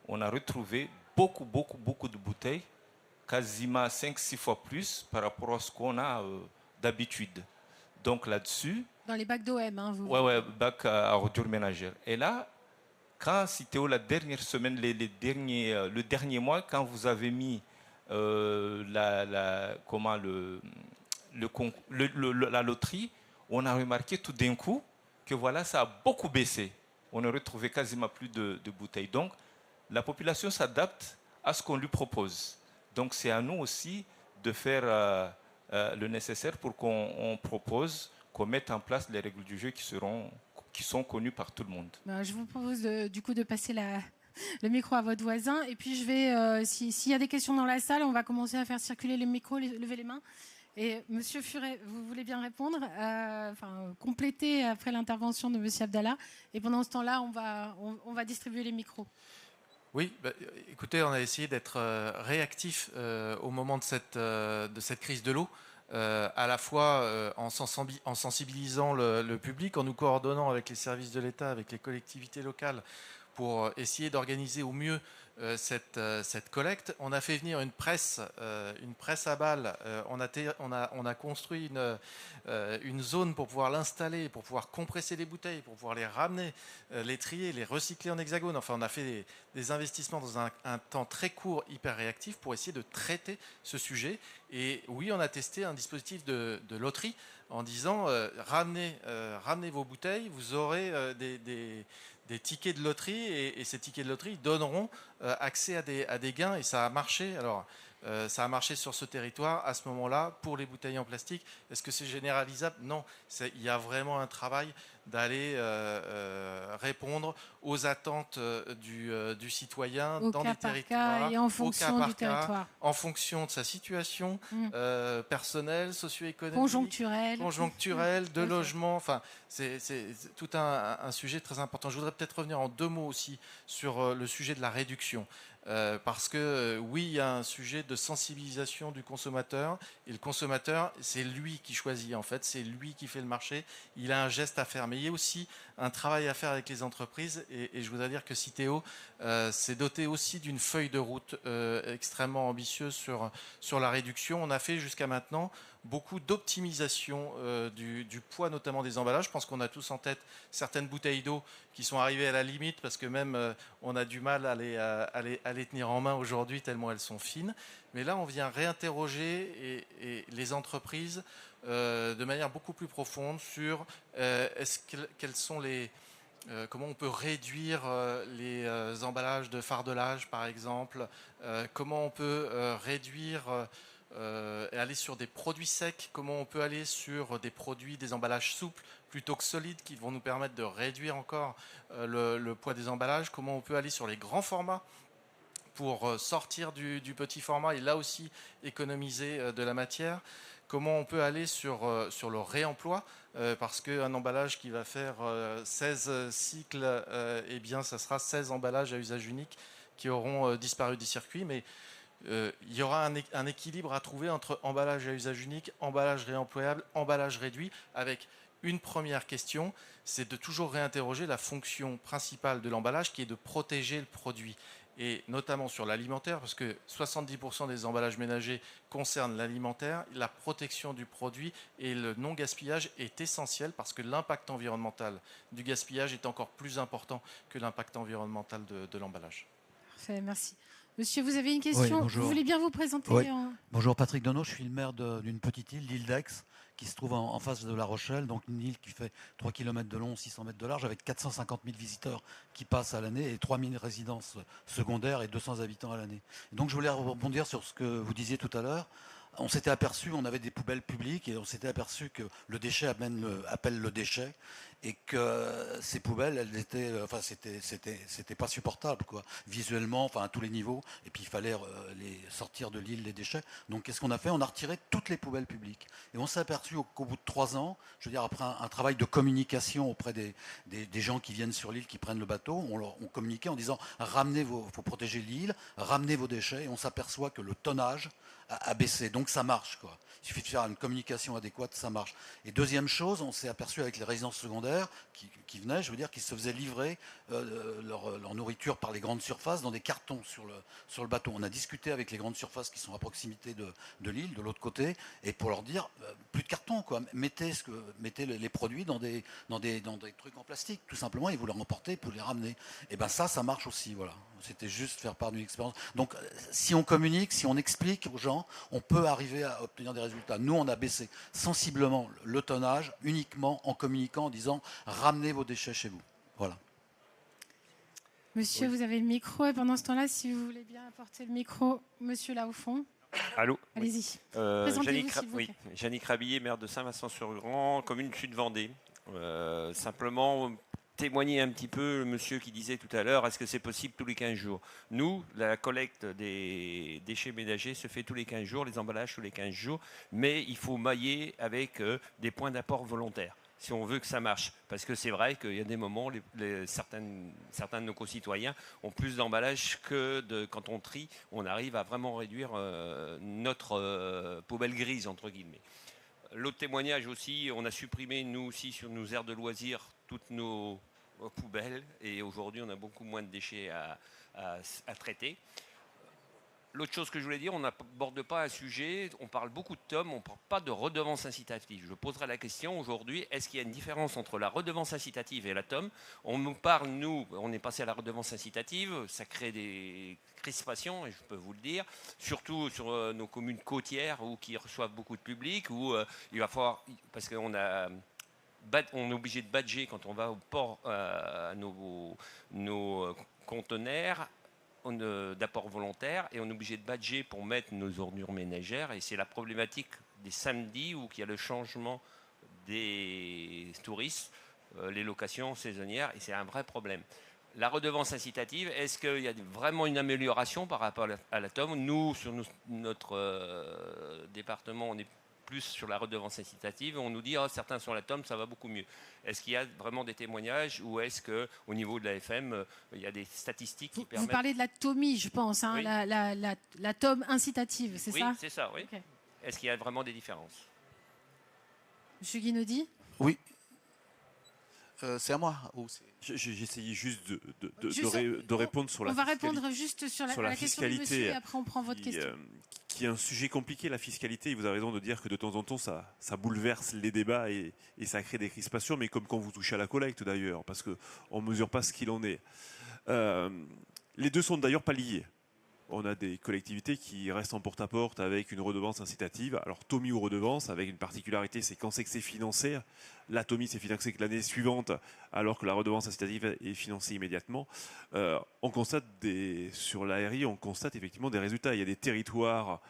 on a retrouvé beaucoup de bouteilles, quasiment 5-6 fois plus par rapport à ce qu'on a d'habitude. Donc là-dessus... Dans les bacs d'OM, hein, vous? Oui, bacs à ordures ménagères. Et là, quand Citeo, la dernière semaine, le dernier mois, quand vous avez mis la loterie, on a remarqué tout d'un coup que voilà, ça a beaucoup baissé. On a retrouvé quasiment plus de bouteilles. Donc, la population s'adapte à ce qu'on lui propose. Donc, c'est à nous aussi de faire le nécessaire pour qu'on propose, qu'on mette en place les règles du jeu qui sont connues par tout le monde. Je vous propose du coup de passer le micro à votre voisin. Et puis, je vais, s'il y a des questions dans la salle, on va commencer à faire circuler les micros, lever les mains. Et Monsieur Furet, vous voulez bien répondre, compléter après l'intervention de Monsieur Abdallah. Et pendant ce temps-là, on va distribuer les micros. Oui, écoutez, on a essayé d'être réactif au moment de cette crise de l'eau, à la fois en sensibilisant le public, en nous coordonnant avec les services de l'État, avec les collectivités locales, pour essayer d'organiser au mieux cette collecte. On a fait venir une presse à balles. On a construit une zone pour pouvoir l'installer, pour pouvoir compresser les bouteilles, pour pouvoir les ramener, les trier, les recycler en hexagone. Enfin, on a fait des investissements dans un temps très court, hyper réactif, pour essayer de traiter ce sujet. Et oui, on a testé un dispositif de loterie en disant ramenez vos bouteilles, vous aurez des tickets de loterie et ces tickets de loterie donneront accès à des gains, et ça a marché. Alors, ça a marché sur ce territoire à ce moment-là pour les bouteilles en plastique. Est-ce que c'est généralisable? Non. Il y a vraiment un travail d'aller répondre aux attentes du citoyen au dans cas des par territoires, cas et en au fonction cas par du cas, territoire. en fonction de sa situation personnelle, socio-économique, conjoncturelle, de logement. Enfin, c'est tout un sujet très important. Je voudrais peut-être revenir en 2 mots aussi sur le sujet de la réduction. Parce que oui, il y a un sujet de sensibilisation du consommateur, et le consommateur, c'est lui qui choisit en fait, c'est lui qui fait le marché, il a un geste à faire, mais il y a aussi un travail à faire avec les entreprises, et je voudrais dire que Citeo s'est doté aussi d'une feuille de route extrêmement ambitieuse sur la réduction. On a fait jusqu'à maintenant beaucoup d'optimisation du poids notamment des emballages. Je pense qu'on a tous en tête certaines bouteilles d'eau qui sont arrivées à la limite parce que même on a du mal à les tenir en main aujourd'hui tellement elles sont fines. Mais là, on vient réinterroger et les entreprises de manière beaucoup plus profonde sur quels sont comment on peut réduire les emballages de fardelage, par exemple, comment on peut réduire et aller sur des produits secs, comment on peut aller sur des emballages souples plutôt que solides qui vont nous permettre de réduire encore le poids des emballages, comment on peut aller sur les grands formats pour sortir du petit format et là aussi économiser de la matière, comment on peut aller sur le réemploi, parce qu'un emballage qui va faire 16 cycles, eh bien ça sera 16 emballages à usage unique qui auront disparu du circuit, mais il y aura un équilibre à trouver entre emballage à usage unique, emballage réemployable, emballage réduit, avec une première question, c'est de toujours réinterroger la fonction principale de l'emballage qui est de protéger le produit. Et notamment sur l'alimentaire, parce que 70% des emballages ménagers concernent l'alimentaire, la protection du produit et le non-gaspillage est essentiel parce que l'impact environnemental du gaspillage est encore plus important que l'impact environnemental de l'emballage. Parfait, merci. Monsieur, vous avez une question? Oui, vous voulez bien vous présenter? Oui. Bonjour, Patrick Donneau, je suis le maire d'une petite île, l'île d'Aix, qui se trouve en face de La Rochelle, donc une île qui fait 3 km de long, 600 mètres de large, avec 450 000 visiteurs qui passent à l'année et 3 000 résidences secondaires et 200 habitants à l'année. Donc je voulais rebondir sur ce que vous disiez tout à l'heure. On s'était aperçu, on avait des poubelles publiques et on s'était aperçu que le déchet appelle le déchet et que ces poubelles, elles étaient, enfin c'était pas supportable quoi, visuellement, enfin à tous les niveaux. Et puis il fallait les sortir de l'île les déchets. Donc qu'est-ce qu'on a fait? On a retiré toutes les poubelles publiques et on s'est aperçu qu'au bout de 3 ans, je veux dire après un travail de communication auprès des gens qui viennent sur l'île, qui prennent le bateau, on communiquait en disant ramenez faut protéger l'île, ramenez vos déchets. Et on s'aperçoit que le tonnage a baissé, donc ça marche quoi. Il suffit de faire une communication adéquate, ça marche. Et deuxième chose, on s'est aperçu avec les résidences secondaires qui venaient, je veux dire, qu'ils se faisaient livrer leur nourriture par les grandes surfaces dans des cartons sur le bateau. On a discuté avec les grandes surfaces qui sont à proximité de l'île, de l'autre côté, et pour leur dire plus de cartons quoi. Mettez les produits dans des trucs en plastique, tout simplement, et vous les remportez pour les ramener. Et ben ça marche aussi, voilà. C'était juste faire part d'une expérience. Donc, si on communique, si on explique aux gens, on peut arriver à obtenir des résultats. Nous, on a baissé sensiblement le tonnage uniquement en communiquant, en disant ramenez vos déchets chez vous. Voilà. Monsieur, oui. Vous avez le micro et pendant ce temps-là, si vous voulez bien apporter le micro, monsieur là au fond. Allô. Allez-y. Présentez-vous, s'il vous plaît. Yannick Rabillet, maire de Saint-Vincent-sur-Grand, commune Sud-Vendée. Simplement témoigner un petit peu le monsieur qui disait tout à l'heure, est-ce que c'est possible tous les 15 jours? Nous, la collecte des déchets ménagers se fait tous les 15 jours, les emballages tous les 15 jours, mais il faut mailler avec des points d'apport volontaires, si on veut que ça marche. Parce que c'est vrai qu'il y a des moments, certains de nos concitoyens ont plus d'emballage que quand on trie, on arrive à vraiment réduire notre poubelle grise, entre guillemets. L'autre témoignage aussi, on a supprimé, nous aussi, sur nos aires de loisirs, toutes nos poubelles. Et aujourd'hui, on a beaucoup moins de déchets à traiter. L'autre chose que je voulais dire, on n'aborde pas un sujet, on parle beaucoup de TOM, on ne parle pas de redevance incitative. Je poserai la question aujourd'hui, est-ce qu'il y a une différence entre la redevance incitative et la TOM? On nous parle, nous, on est passé à la redevance incitative, ça crée des crispations, et je peux vous le dire, surtout sur nos communes côtières ou qui reçoivent beaucoup de public, où il va falloir, parce qu'on est obligé de badger quand on va au port à nos conteneurs d'apport volontaire et on est obligé de badger pour mettre nos ordures ménagères et c'est la problématique des samedis où il y a le changement des touristes les locations saisonnières, et c'est un vrai problème. La redevance incitative, est-ce qu'il y a vraiment une amélioration par rapport à la TOM? Nous, sur notre département, on est plus sur la redevance incitative. On nous dit certains sur la TOM, ça va beaucoup mieux. Est-ce qu'il y a vraiment des témoignages ou est-ce qu'au niveau de la FM, il y a des statistiques qui permettent... Vous parlez de la TOMI, je pense, hein, oui. la TOM incitative, c'est ça? Oui, c'est ça, oui. Okay. Est-ce qu'il y a vraiment des différences? Monsieur Guinaudy? Oui. C'est à moi J'essayais juste de répondre sur la fiscalité. On va répondre juste sur la question du monsieur et après on prend votre question. Qui est un sujet compliqué, la fiscalité. Et vous avez raison de dire que de temps en temps, ça bouleverse les débats et ça crée des crispations, mais comme quand vous touchez à la collecte d'ailleurs, parce qu'on ne mesure pas ce qu'il en est. Les deux sont d'ailleurs pas liés. On a des collectivités qui restent en porte-à-porte avec une redevance incitative. Alors, TOMI ou redevance, avec une particularité, c'est quand c'est que c'est financé. La TOMI, c'est financé que l'année suivante, alors que la redevance incitative est financée immédiatement. On constate sur l'ARI, on constate effectivement des résultats. Il y a des territoires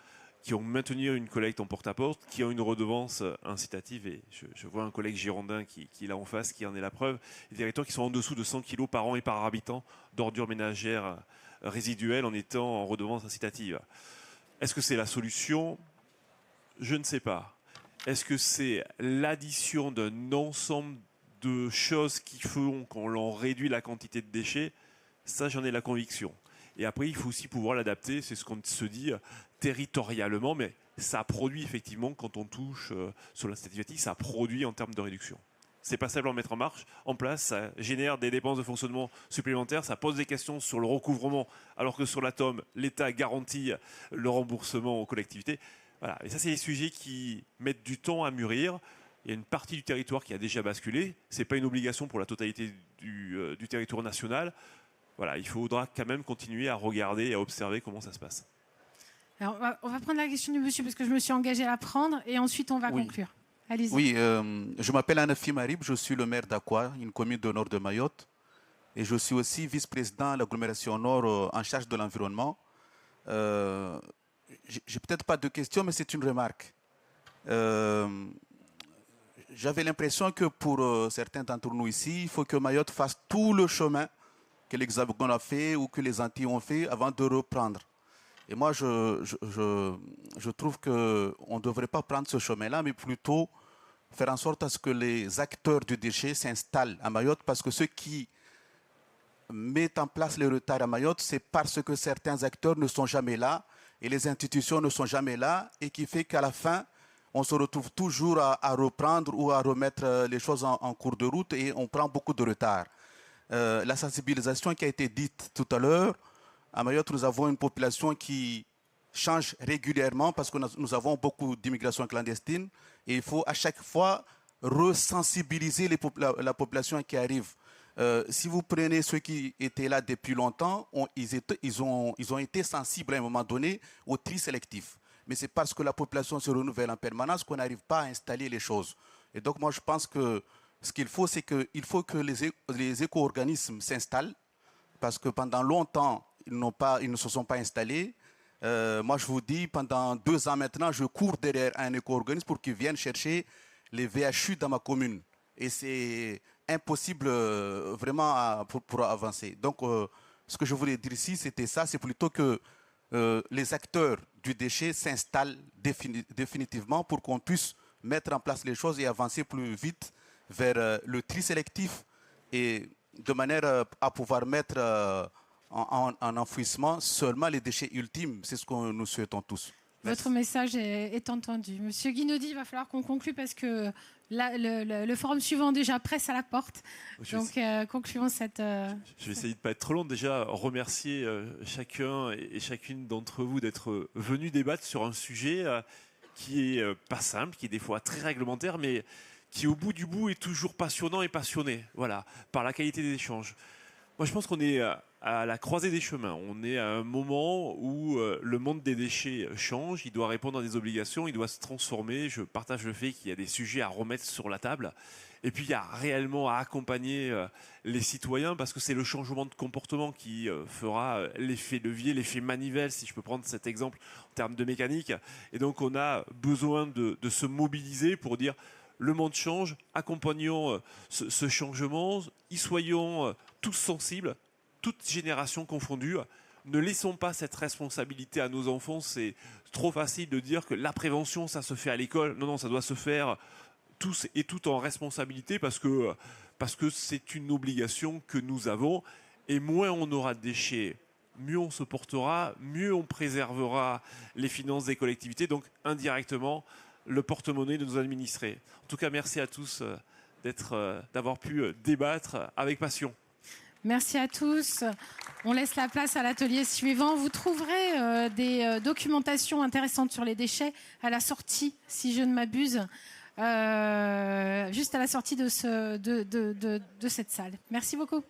qui ont maintenu une collecte en porte-à-porte, qui ont une redevance incitative. Et je vois un collègue girondin qui est là en face, qui en est la preuve. Des territoires qui sont en dessous de 100 kg par an et par habitant d'ordures ménagères résiduelles en étant en redevance incitative. Est-ce que c'est la solution? Je ne sais pas. Est-ce que c'est l'addition d'un ensemble de choses qui font qu'on l'on réduit la quantité de déchets? Ça, j'en ai la conviction. Et après, il faut aussi pouvoir l'adapter, c'est ce qu'on se dit, territorialement, mais ça produit effectivement, quand on touche sur l'incitative, ça produit en termes de réduction. C'est pas simple à mettre en place, ça génère des dépenses de fonctionnement supplémentaires, ça pose des questions sur le recouvrement, alors que sur la TOM, l'État garantit le remboursement aux collectivités. Voilà. Et ça, c'est des sujets qui mettent du temps à mûrir. Il y a une partie du territoire qui a déjà basculé. Ce n'est pas une obligation pour la totalité du territoire national. Voilà, il faudra quand même continuer à regarder et à observer comment ça se passe. Alors, on va prendre la question du monsieur, parce que je me suis engagée à la prendre, et ensuite on va conclure. Allez-y. Oui, je m'appelle Anafi Marib, je suis le maire d'Aqua, une commune du nord de Mayotte. Et je suis aussi vice-président de l'agglomération nord en charge de l'environnement. J'ai peut-être pas de questions, mais c'est une remarque. J'avais l'impression que pour certains d'entre nous ici, il faut que Mayotte fasse tout le chemin que l'Hexagone a fait ou que les Antilles ont fait avant de reprendre. Et moi, je trouve qu'on ne devrait pas prendre ce chemin-là, mais plutôt faire en sorte à ce que les acteurs du déchet s'installent à Mayotte, parce que ceux qui mettent en place les retards à Mayotte, c'est parce que certains acteurs ne sont jamais là et les institutions ne sont jamais là, et qui fait qu'à la fin, on se retrouve toujours à reprendre ou à remettre les choses en cours de route et on prend beaucoup de retard. La sensibilisation qui a été dite tout à l'heure, à Mayotte, nous avons une population qui change régulièrement parce que nous avons beaucoup d'immigration clandestine et il faut à chaque fois resensibiliser la population qui arrive. Si vous prenez ceux qui étaient là depuis longtemps, ils ont été sensibles à un moment donné au tri sélectif. Mais c'est parce que la population se renouvelle en permanence qu'on n'arrive pas à installer les choses. Et donc moi je pense que ce qu'il faut, c'est qu'il faut que les éco-organismes s'installent, parce que pendant longtemps, ils ne se sont pas installés. Moi, je vous dis, pendant 2 ans maintenant, je cours derrière un éco-organisme pour qu'ils viennent chercher les VHU dans ma commune. Et c'est impossible vraiment pour avancer. Donc, ce que je voulais dire ici, c'était ça, c'est plutôt que les acteurs du déchet s'installent définitivement pour qu'on puisse mettre en place les choses et avancer plus vite vers le tri sélectif et de manière à pouvoir mettre en enfouissement seulement les déchets ultimes. C'est ce que nous souhaitons tous. Merci. Votre message est entendu. Monsieur Guinaudy, il va falloir qu'on conclue parce que le forum suivant déjà presse à la porte. Donc concluons cette... Je vais essayer de ne pas être trop long. Déjà, remercier chacun et chacune d'entre vous d'être venus débattre sur un sujet qui est pas simple, qui est des fois très réglementaire, mais qui au bout du bout est toujours passionnant et passionné, voilà, par la qualité des échanges. Moi, je pense qu'on est à la croisée des chemins. On est à un moment où le monde des déchets change, il doit répondre à des obligations, il doit se transformer. Je partage le fait qu'il y a des sujets à remettre sur la table. Et puis, il y a réellement à accompagner les citoyens, parce que c'est le changement de comportement qui fera l'effet levier, l'effet manivelle, si je peux prendre cet exemple en termes de mécanique. Et donc, on a besoin de se mobiliser pour dire... le monde change, accompagnons ce changement, y soyons tous sensibles, toutes générations confondues. Ne laissons pas cette responsabilité à nos enfants. C'est trop facile de dire que la prévention, ça se fait à l'école. Non, ça doit se faire tous et toutes en responsabilité parce que c'est une obligation que nous avons. Et moins on aura de déchets, mieux on se portera, mieux on préservera les finances des collectivités, donc indirectement le porte-monnaie de nos administrés. En tout cas, merci à tous d'avoir pu débattre avec passion. Merci à tous. On laisse la place à l'atelier suivant. Vous trouverez des documentations intéressantes sur les déchets à la sortie, si je ne m'abuse, juste à la sortie de cette salle. Merci beaucoup.